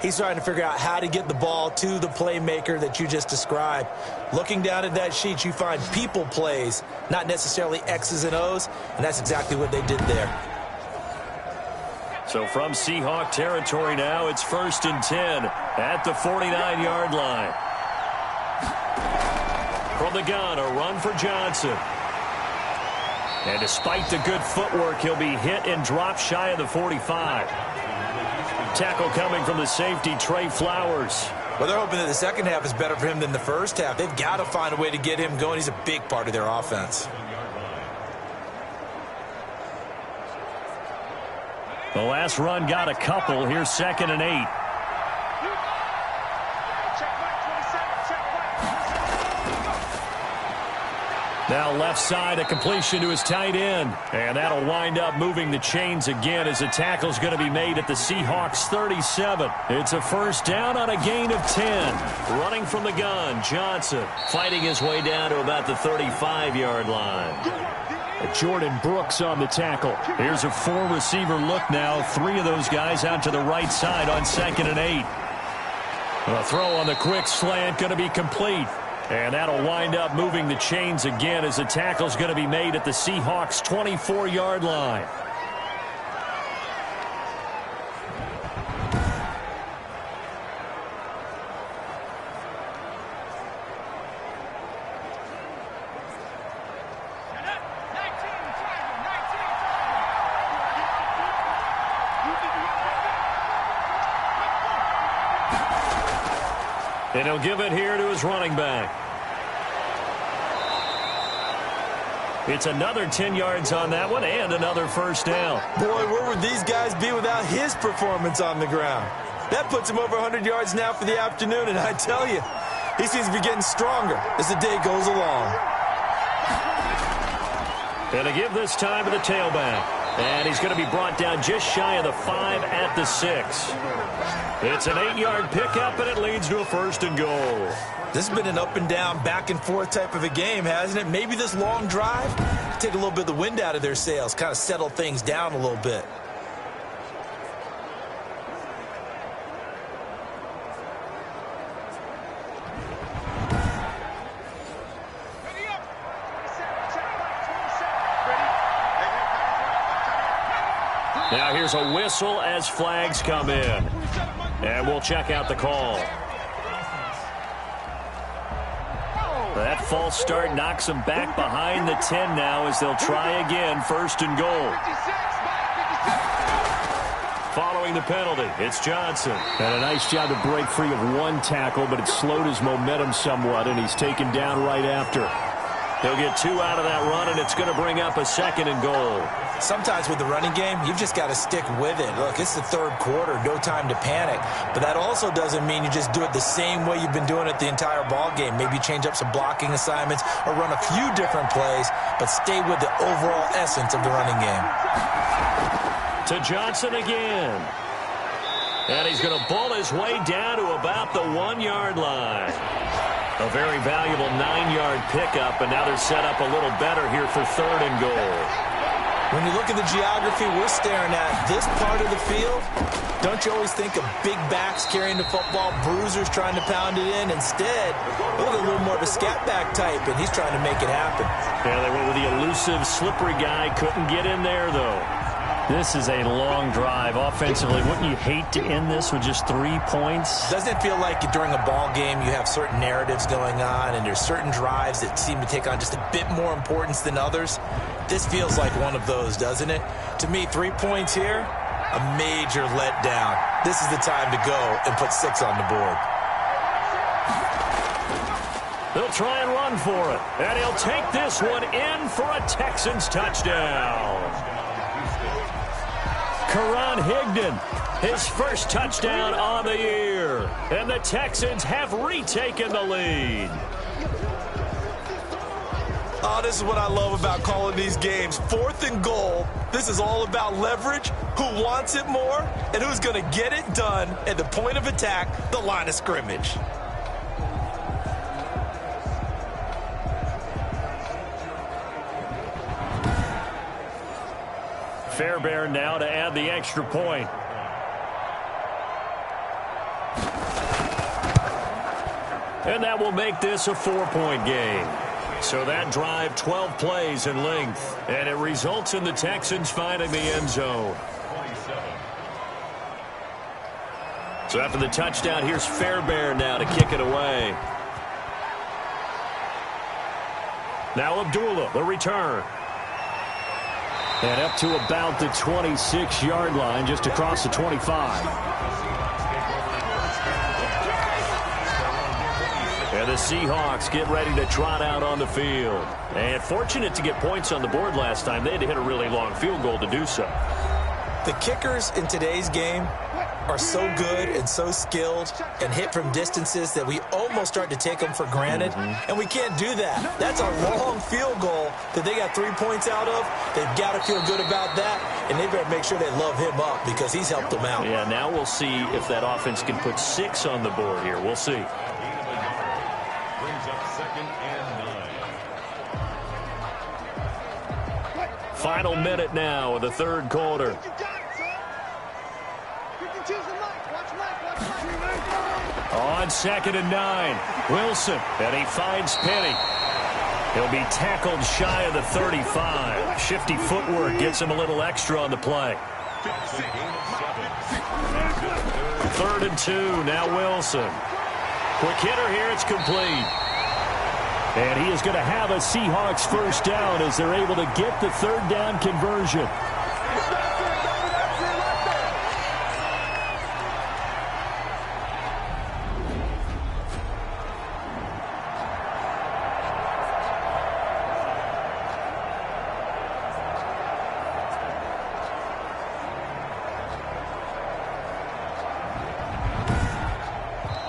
He's trying to figure out how to get the ball to the playmaker that you just described. Looking down at that sheet, you find people plays, not necessarily X's and O's, and that's exactly what they did there. So from Seahawk territory now, it's 1st and 10 at the 49-yard line. From the gun, a run for Johnson. And despite the good footwork, he'll be hit and dropped shy of the 45. Tackle coming from the safety, Trey Flowers. Well, they're hoping that the second half is better for him than the first half. They've got to find a way to get him going. He's a big part of their offense. The last run got a couple. Here's 2nd and 8. Now left side, a completion to his tight end. And that'll wind up moving the chains again as the tackle's going to be made at the Seahawks 37. It's a first down on a gain of 10. Running from the gun, Johnson fighting his way down to about the 35-yard line. Jordan Brooks on the tackle. Here's a 4-receiver look now. 3 of those guys out to the right side on 2nd and 8. A throw on the quick slant going to be complete. And that'll wind up moving the chains again as the tackle's going to be made at the Seahawks 24-yard line. And he'll give it here to his running back. It's another 10 yards on that one and another first down. Boy, where would these guys be without his performance on the ground? That puts him over 100 yards now for the afternoon, and I tell you, he seems to be getting stronger as the day goes along. And to give this time to the tailback. And he's going to be brought down just shy of the 5 at the 6. It's an 8-yard pickup, and it leads to a 1st and goal. This has been an up and down, back and forth type of a game, hasn't it? Maybe this long drive, take a little bit of the wind out of their sails, kind of settle things down a little bit. Now here's a whistle as flags come in. And we'll check out the call. That false start knocks them back behind the 10 now as they'll try again, 1st and goal. Following the penalty, it's Johnson. And a nice job to break free of one tackle, but it slowed his momentum somewhat, and he's taken down right after. He'll get 2 out of that run, and it's going to bring up a 2nd and goal. Sometimes with the running game, you've just got to stick with it. Look, it's the 3rd quarter, no time to panic. But that also doesn't mean you just do it the same way you've been doing it the entire ball game. Maybe change up some blocking assignments or run a few different plays, but stay with the overall essence of the running game. To Johnson again. And he's going to bull his way down to about the 1-yard line. A very valuable 9-yard pickup, and now they're set up a little better here for 3rd and goal. When you look at the geography we're staring at, this part of the field, don't you always think of big backs carrying the football, bruisers trying to pound it in? Instead, look at a little more of a scat back type, and he's trying to make it happen. Yeah, they went with the elusive, slippery guy. Couldn't get in there, though. This is a long drive offensively. Wouldn't you hate to end this with just 3 points? Doesn't it feel like during a ball game you have certain narratives going on and there's certain drives that seem to take on just a bit more importance than others? This feels like one of those, doesn't it? To me, 3 points here, a major letdown. This is the time to go and put 6 on the board. They'll try and run for it. And he'll take this one in for a Texans touchdown. Karan Higdon, his first touchdown on the year. And the Texans have retaken the lead. Oh, this is what I love about calling these games. 4th and goal. This is all about leverage, who wants it more, and who's going to get it done at the point of attack, the line of scrimmage. Fairbairn now to add the extra point. And that will make this a 4-point game. So that drive, 12 plays in length. And it results in the Texans finding the end zone. So after the touchdown, here's Fairbairn now to kick it away. Now Abdullah, the return. And up to about the 26-yard line, just across the 25. And the Seahawks get ready to trot out on the field. And fortunate to get points on the board last time. They had to hit a really long field goal to do so. The kickers in today's game are so good and so skilled and hit from distances that we almost start to take them for granted. And we can't do that. That's a long field goal that they got 3 points out of. They've got to feel good about that, and they better make sure they love him up because he's helped them out. Yeah, now we'll see if that offense can put 6 on the board here. We'll see. Brings up 2nd and 9. Final minute now of the 3rd quarter. On 2nd and 9, Wilson, and he finds Penny. He'll be tackled shy of the 35. Shifty footwork gets him a little extra on the play. 3rd and 2, now Wilson. Quick hitter here, it's complete. And he is going to have a Seahawks first down as they're able to get the 3rd down conversion.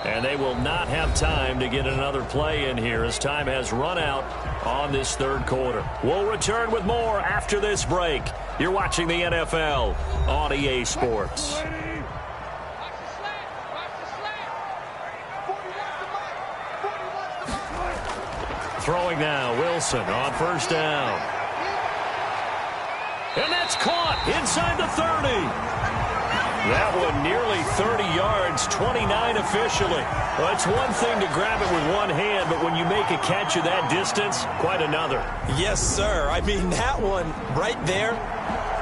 And they will not have time to get another play in here as time has run out on this 3rd quarter. We'll return with more after this break. You're watching the NFL on EA Sports. Throwing now, Wilson on 1st down. And that's caught inside the 30. That one nearly 30 yards, 29 officially. Well, it's one thing to grab it with one hand, but when you make a catch of that distance, quite another. Yes, sir. I mean, that one right there,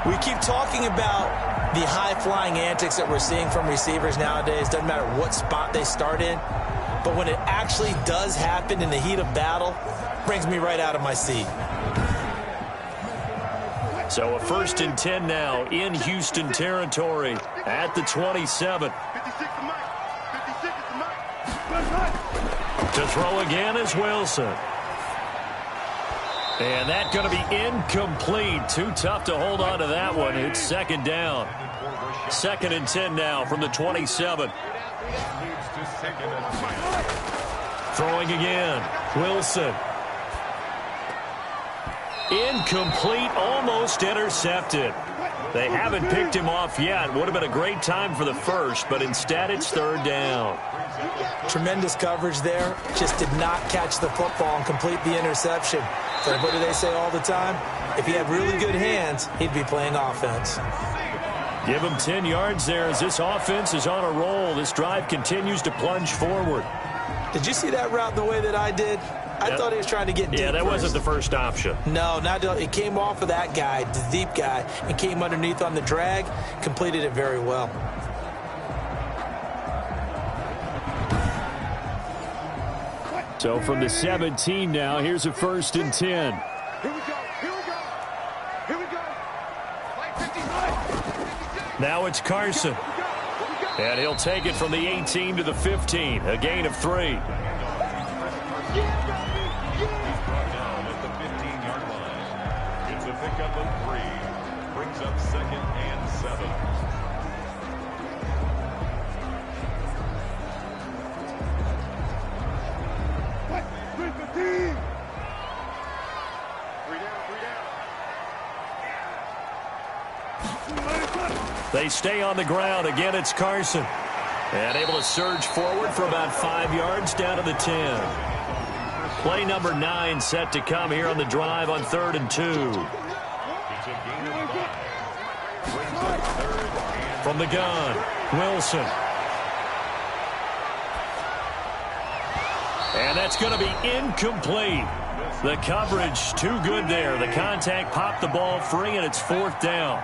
we keep talking about the high-flying antics that we're seeing from receivers nowadays. Doesn't matter what spot they start in. But when it actually does happen in the heat of battle, brings me right out of my seat. So a 1st and 10 now in Houston territory at the 27. To throw again is Wilson. And that's going to be incomplete. Too tough to hold on to that one. It's 2nd down. 2nd and 10 now from the 27. Throwing again. Wilson. Incomplete, almost intercepted. They haven't picked him off yet. Would have been a great time for the first, but instead it's third down. Tremendous coverage there. Just did not catch the football and complete the interception. But what do they say all the time? If he had really good hands, he'd be playing offense. Give him 10 yards there as this offense is on a roll. This drive continues to plunge forward. Did you see that route the way that I did? I thought he was trying to get deep. Yeah, that wasn't the first option. No, it came off of that guy, the deep guy, and came underneath on the drag, completed it very well. So from the 17 now, here's a 1st and 10. Here we go. Now it's Carson. And he'll take it from the 18 to the 15, a gain of 3. He's brought down at the 15-yard line. It's a pickup of 3. Brings up 2nd and 7. They stay on the ground. Again, it's Carson. And able to surge forward for about 5 yards down to the 10. Play number 9 set to come here on the drive on 3rd and 2. From the gun, Wilson. And that's going to be incomplete. The coverage too good there. The contact popped the ball free, and it's 4th down.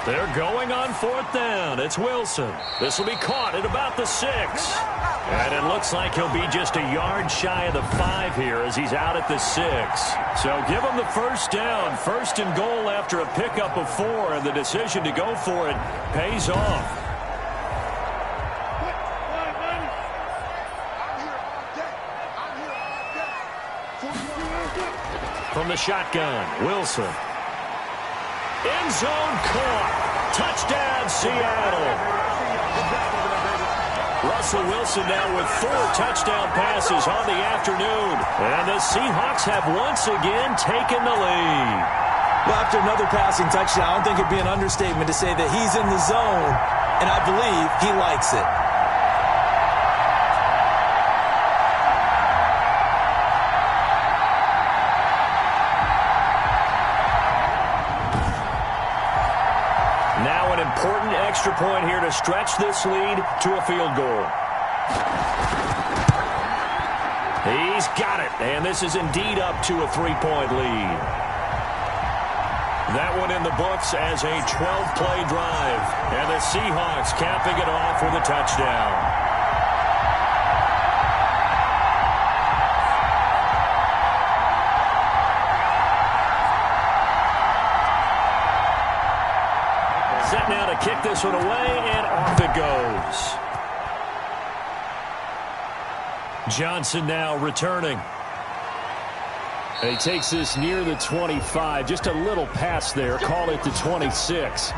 They're going on 4th down. It's Wilson. This will be caught at about the 6. And it looks like he'll be just a yard shy of the 5 here as he's out at the 6. So give him the 1st down. 1st and goal after a pickup of 4, and the decision to go for it pays off. From the shotgun, Wilson. End zone caught. Touchdown, Seattle. Russell Wilson now with 4 touchdown passes on the afternoon. And the Seahawks have once again taken the lead. Well, after another passing touchdown, I don't think it'd be an understatement to say that he's in the zone, and I believe he likes it. Important extra point here to stretch this lead to a field goal. He's got it, and this is indeed up to a 3-point lead. That one in the books as a 12-play drive, and the Seahawks capping it off with a touchdown. Set now to kick this one away, and off it goes. Johnson now returning. And he takes this near the 25. Just a little pass there. Call it the 26.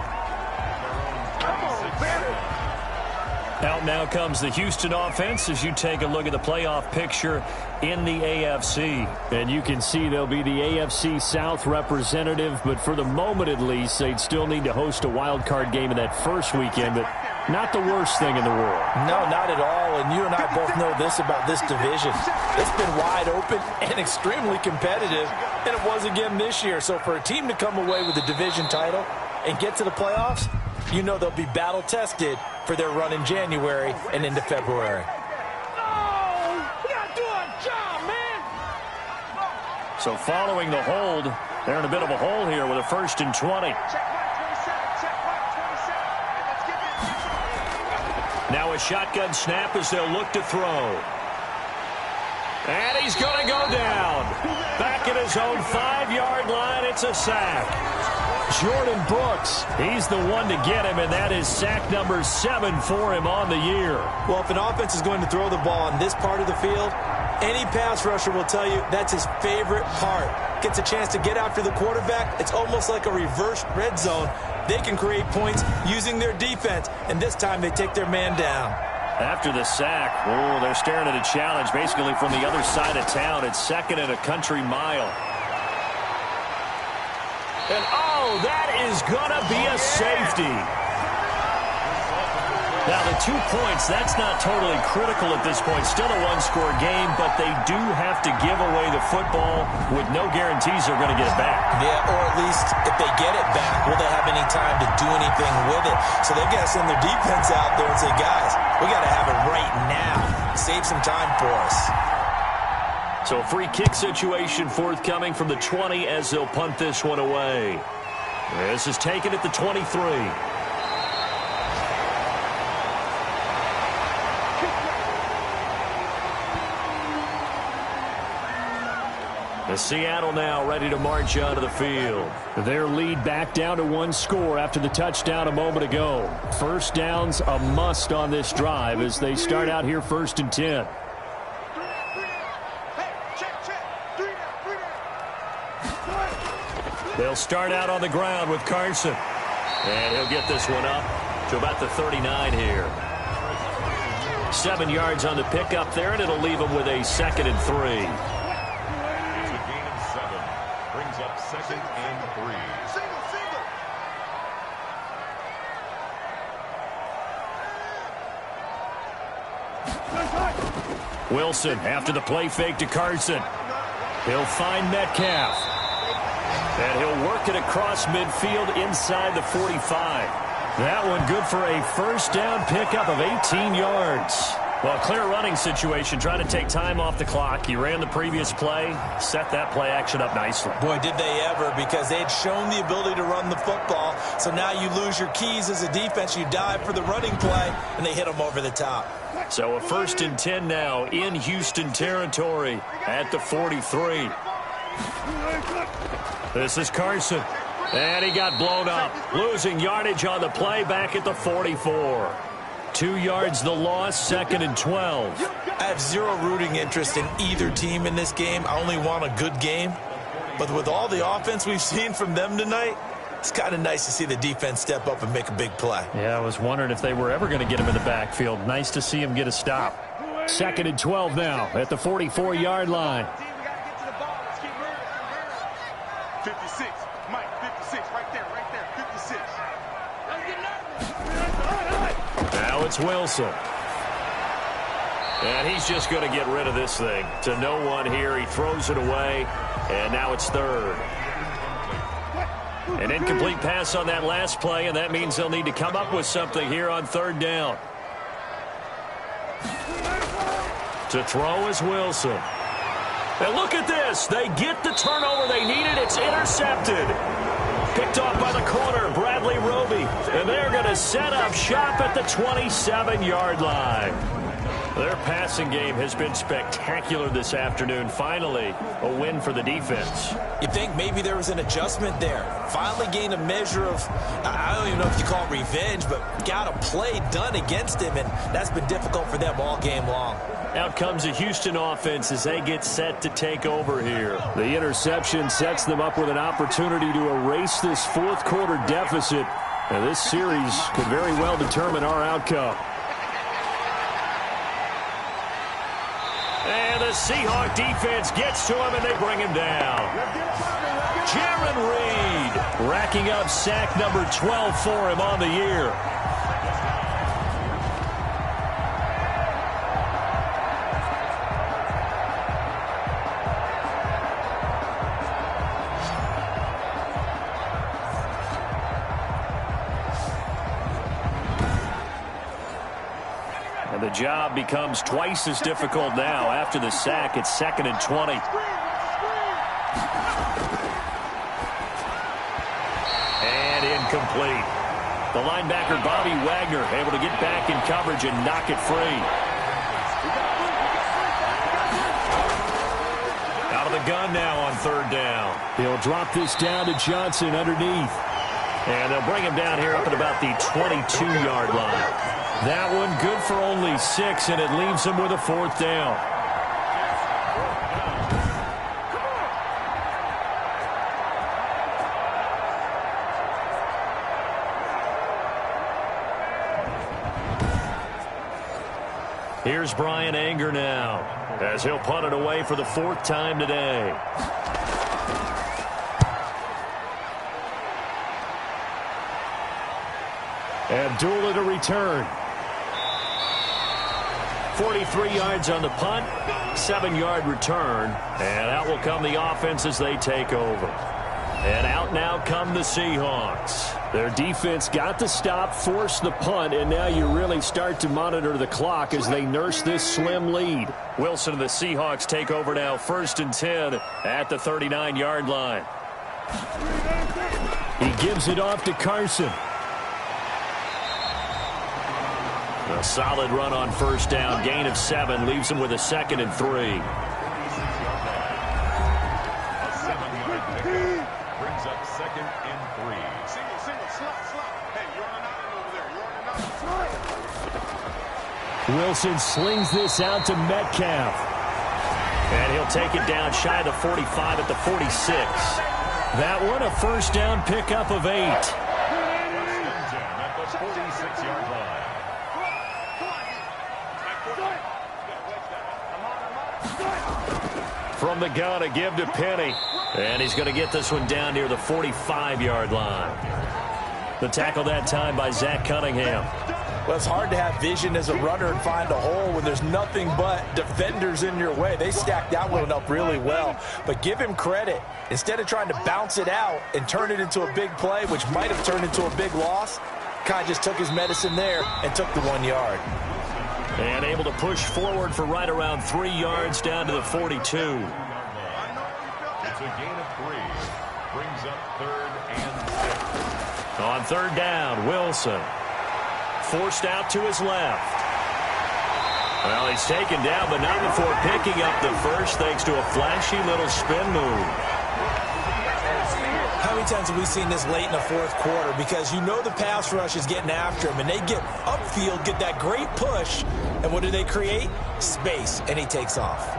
Out now comes the Houston offense as you take a look at the playoff picture in the AFC. And you can see they'll be the AFC South representative, but for the moment at least, they'd still need to host a wild card game in that first weekend, but not the worst thing in the world. No, not at all, and you and I both know this about this division. It's been wide open and extremely competitive, and it was again this year. So for a team to come away with the division title and get to the playoffs, you know they'll be battle-tested for their run in January and into February. So following the hold, they're in a bit of a hole here with a 1st and 20. Now a shotgun snap as they'll look to throw. And he's going to go down. Back at his own 5-yard line, it's a sack. Jordan Brooks, he's the one to get him, and that is sack number 7 for him on the year. Well, if an offense is going to throw the ball on this part of the field, any pass rusher will tell you that's his favorite part. Gets a chance to get after the quarterback. It's almost like a reverse red zone. They can create points using their defense, and this time they take their man down. After the sack, they're staring at a challenge basically from the other side of town. It's 2nd and a country mile. And, oh, that is going to be a safety. Now, the 2 points, that's not totally critical at this point. Still a one-score game, but they do have to give away the football with no guarantees they're going to get it back. Yeah, or at least if they get it back, will they have any time to do anything with it? So they've got to send their defense out there and say, guys, we got to have it right now. Save some time for us. So a free kick situation forthcoming from the 20 as they'll punt this one away. This is taken at the 23. Seattle now ready to march onto the field. Their lead back down to 1 score after the touchdown a moment ago. First down's a must on this drive as they start out here 1st and 10. They'll start out on the ground with Carson. And he'll get this one up to about the 39 here. 7 yards on the pickup there, and it'll leave him with a 2nd and 3. Up 2nd and 3. Wilson after the play fake to Carson. He'll find Metcalf. And he'll work it across midfield inside the 45. That one good for a first down pickup of 18 yards. Well, clear running situation, trying to take time off the clock. He ran the previous play, set that play action up nicely. Boy, did they ever, because they had shown the ability to run the football. So now you lose your keys as a defense. You dive for the running play, and they hit them over the top. So a 1st and 10 now in Houston territory at the 43. This is Carson. And he got blown up. Losing yardage on the play back at the 44. 2 yards the loss, 2nd and 12. I have zero rooting interest in either team in this game. I only want a good game. But with all the offense we've seen from them tonight, it's kind of nice to see the defense step up and make a big play. Yeah, I was wondering if they were ever going to get him in the backfield. Nice to see him get a stop. 2nd and 12 now at the 44-yard line. 56, Mike, 56, right there, 56. Now it's Wilson. And he's just going to get rid of this thing. To no one here. He throws it away. And now it's 3rd. An incomplete pass on that last play, and that means they'll need to come up with something here on 3rd down. To throw is Wilson. And look at this. They get the turnover they needed. It's intercepted. Picked off by the corner, Bradley Roby. And they're going to set up shop at the 27-yard line. Their passing game has been spectacular this afternoon. Finally, a win for the defense. You think maybe there was an adjustment there. Finally gained a measure of, I don't even know if you call it revenge, but got a play done against him, and that's been difficult for them all game long. Out comes the Houston offense as they get set to take over here. The interception sets them up with an opportunity to erase this 4th quarter deficit. And this series could very well determine our outcome. And the Seahawks defense gets to him, and they bring him down. Jaron Reed racking up sack number 12 for him on the year. And the job becomes twice as difficult now after the sack. It's 2nd and 20. And incomplete. The linebacker, Bobby Wagner, able to get back in coverage and knock it free. Out of the gun now on 3rd down. He'll drop this down to Johnson underneath. And they'll bring him down here up at about the 22-yard line. That one good for only 6, and it leaves him with a 4th down. Here's Brian Anger now as he'll punt it away for the 4th time today. Abdullah to return. 43 yards on the punt, 7-yard return, and out will come the offense as they take over. And out now come the Seahawks. Their defense got the stop, forced the punt, and now you really start to monitor the clock as they nurse this slim lead. Wilson and the Seahawks take over now, 1st and 10 at the 39-yard line. He gives it off to Carson. A solid run on 1st down, gain of 7, leaves him with a 2nd and 3. A 7-yard pickup brings up 2nd and 3. Single, slot. Hey, you're on an island over there. You're on an island. Wilson slings this out to Metcalf. And he'll take it down shy of the 45 at the 46. That one a 1st down pickup of 8. At the 46-yard line. From the gun, a give to Penny. And he's going to get this one down near the 45-yard line. The tackle that time by Zach Cunningham. Well, it's hard to have vision as a runner and find a hole when there's nothing but defenders in your way. They stacked that one up really well. But give him credit. Instead of trying to bounce it out and turn it into a big play, which might have turned into a big loss, Kai just took his medicine there and took the 1 yard. And able to push forward for right around 3 yards down to the 42. It's a gain of 3. Brings up 3rd and 6. On 3rd down, Wilson. Forced out to his left. Well, he's taken down, but not before picking up the first thanks to a flashy little spin move. How many times have we seen this late in the 4th quarter? Because you know the pass rush is getting after him, and they get upfield, get that great push, and what do they create? Space, and he takes off.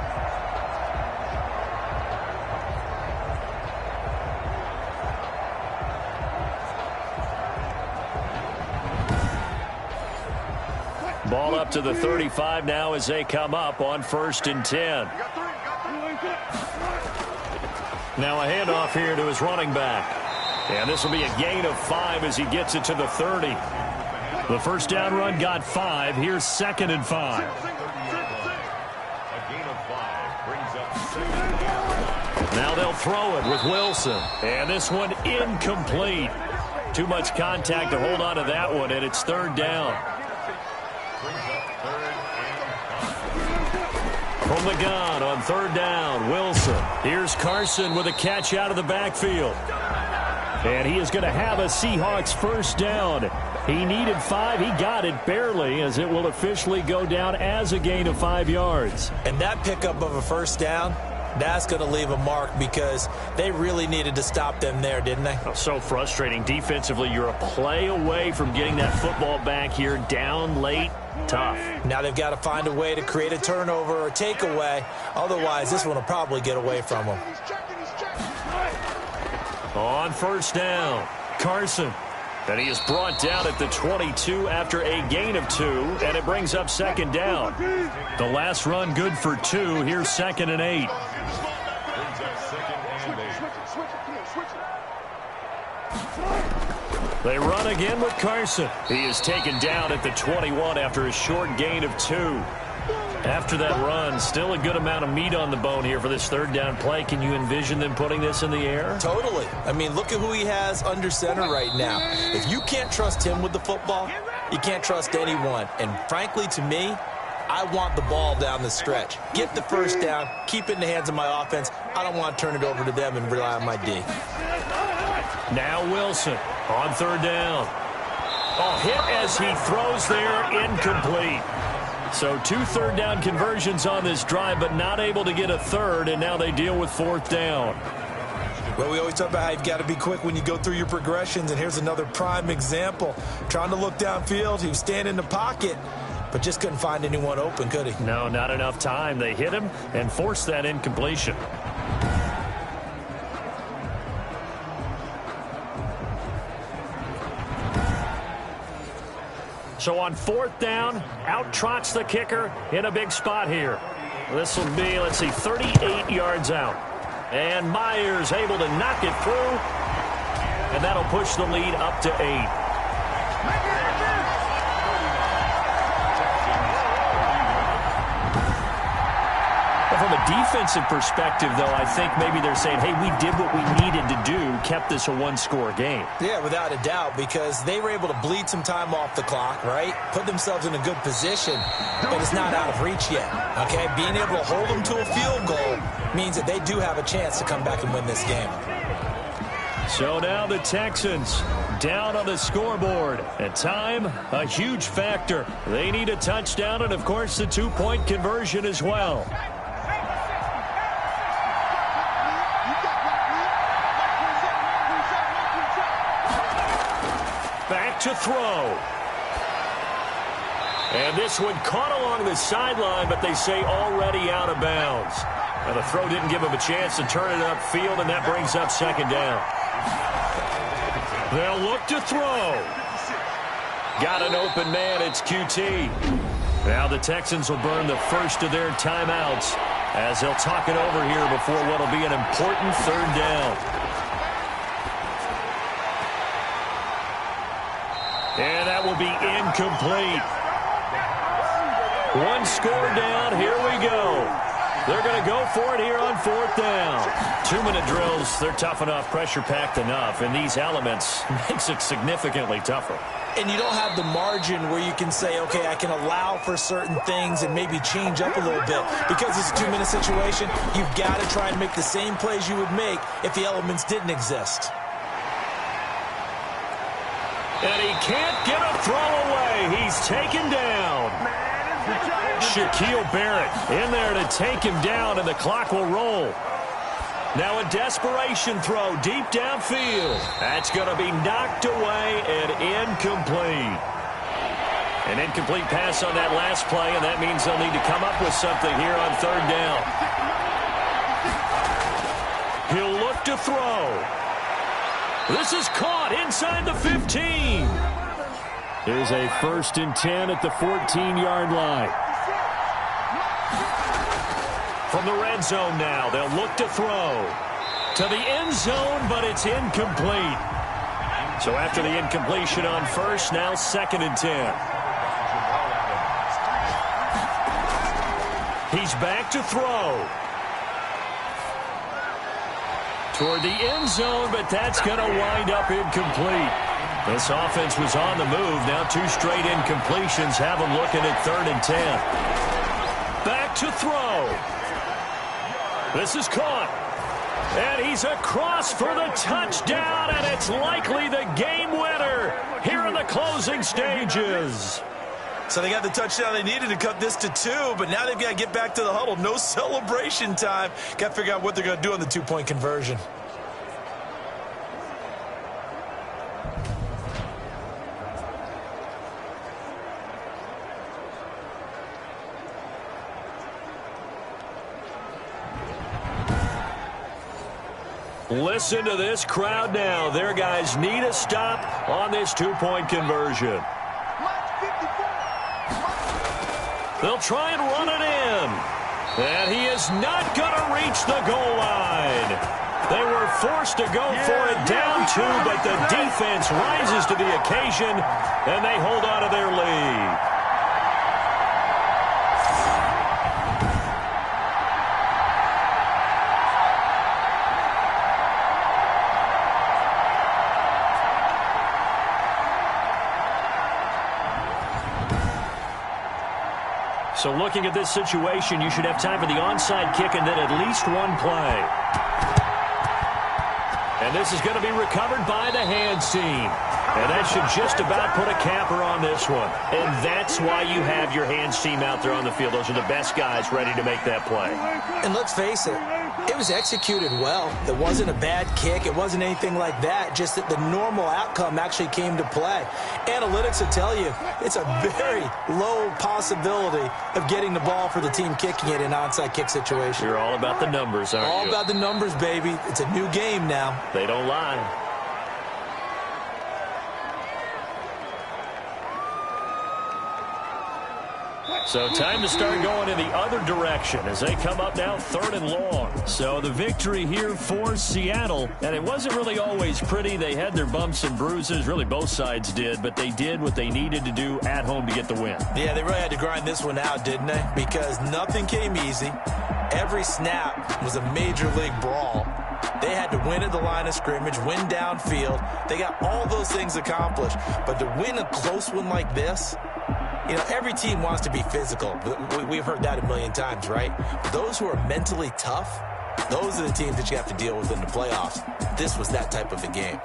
Ball up to the 35 now as they come up on 1st and 10. Now a handoff here to his running back. And this will be a gain of 5 as he gets it to the 30. The 1st down run got 5. Here's 2nd and 5. A gain of 5 brings up 2nd and 5. Now they'll throw it with Wilson. And this one incomplete. Too much contact to hold on to that one, and it's 3rd down. From the gun on 3rd down, Wilson. Here's Carson with a catch out of the backfield. And he is going to have a Seahawks 1st down. He needed 5. He got it barely as it will officially go down as a gain of 5 yards. And that pickup of a 1st down, that's going to leave a mark because they really needed to stop them there, didn't they? Oh, so frustrating. Defensively, you're a play away from getting that football back here down late. Tough. Now they've got to find a way to create a turnover or takeaway. Otherwise, this one will probably get away from them. On 1st down, Carson. And he is brought down at the 22 after a gain of 2, and it brings up 2nd down. The last run good for 2. Here's 2nd and 8. Brings up 2nd and 8. They run again with Carson. He is taken down at the 21 after a short gain of 2. After that run, still a good amount of meat on the bone here for this 3rd down play. Can you envision them putting this in the air? Totally. I mean, look at who he has under center right now. If you can't trust him with the football, you can't trust anyone. And frankly, to me, I want the ball down the stretch. Get the 1st down, keep it in the hands of my offense. I don't want to turn it over to them and rely on my D. Now Wilson on 3rd down. Oh, hit as he throws there, incomplete. So 2 3rd down conversions on this drive, but not able to get a 3rd, and now they deal with 4th down. Well, we always talk about how you've got to be quick when you go through your progressions, and here's another prime example. Trying to look downfield, he was standing in the pocket, but just couldn't find anyone open, could he? No, not enough time. They hit him and forced that incompletion. So on 4th down, out trots the kicker in a big spot here. This will be, let's see, 38 yards out. And Myers able to knock it through. And that'll push the lead up to 8. From a defensive perspective, though, I think maybe they're saying, hey, we did what we needed to do, kept this a one-score game. Yeah, without a doubt, because they were able to bleed some time off the clock, right? Put themselves in a good position, but it's not out of reach yet, okay? Being able to hold them to a field goal means that they do have a chance to come back and win this game. So now the Texans down on the scoreboard. And time, a huge factor. They need a touchdown and, of course, the two-point conversion as well. Back to throw. And this one caught along the sideline, but they say already out of bounds. And the throw didn't give him a chance to turn it upfield, and that brings up second down. They'll look to throw. Got an open man. It's QT. Now the Texans will burn the first of their timeouts as they'll talk it over here before what will be an important third down. And that will be incomplete. One score down. Here we go. They're going to go for it here on fourth down. 2-minute drills, they're tough enough, pressure-packed enough, and these elements makes it significantly tougher. And you don't have the margin where you can say, okay, I can allow for certain things and maybe change up a little bit. Because it's a 2-minute situation, you've got to try and make the same plays you would make if the elements didn't exist. And he can't get a throw away. He's taken down. Shaquille Barrett in there to take him down, and the clock will roll. Now a desperation throw deep downfield. That's going to be knocked away and incomplete. An incomplete pass on that last play, and that means they'll need to come up with something here on third down. He'll look to throw. This is caught inside the 15. Here's a 1st and 10 at the 14-yard line. From the red zone now, they'll look to throw. To the end zone, but it's incomplete. So after the incompletion on first, now 2nd and 10. He's back to throw. Toward the end zone, but that's going to wind up incomplete. This offense was on the move. Now 2 straight incompletions have them looking at 3rd and 10. Back to throw. This is caught. And he's across for the touchdown, and it's likely the game winner here in the closing stages. So they got the touchdown they needed to cut this to 2, but now they've got to get back to the huddle. No celebration time. Got to figure out what they're going to do on the 2-point conversion. Listen to this crowd now. Their guys need a stop on this 2-point conversion. They'll try and run it in. And he is not going to reach the goal line. They were forced to go for it down 2, but the defense rises to the occasion, and they hold on to their lead. So looking at this situation, you should have time for the onside kick and then at least one play. And this is going to be recovered by the hands team. And that should just about put a capper on this one. And that's why you have your hands team out there on the field. Those are the best guys ready to make that play. And let's face it, it was executed well. It wasn't a bad kick. It wasn't anything like that. Just that the normal outcome actually came to play. Analytics will tell you it's a very low possibility of getting the ball for the team kicking it in an onside kick situation. You're all about the numbers, aren't you? All about the numbers, baby. It's a new game now. They don't lie. So time to start going in the other direction as they come up now 3rd and long. So the victory here for Seattle, and it wasn't really always pretty. They had their bumps and bruises, really both sides did, but they did what they needed to do at home to get the win. Yeah, they really had to grind this one out, didn't they? Because nothing came easy. Every snap was a major league brawl. They had to win at the line of scrimmage, win downfield. They got all those things accomplished. But to win a close one like this, you know, every team wants to be physical. We've heard that a million times, right? But those who are mentally tough, those are the teams that you have to deal with in the playoffs. This was that type of a game.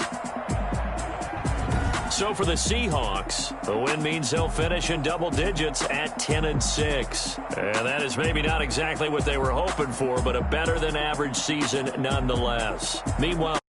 So for the Seahawks, the win means they'll finish in double digits at 10-6. And that is maybe not exactly what they were hoping for, but a better than average season nonetheless. Meanwhile,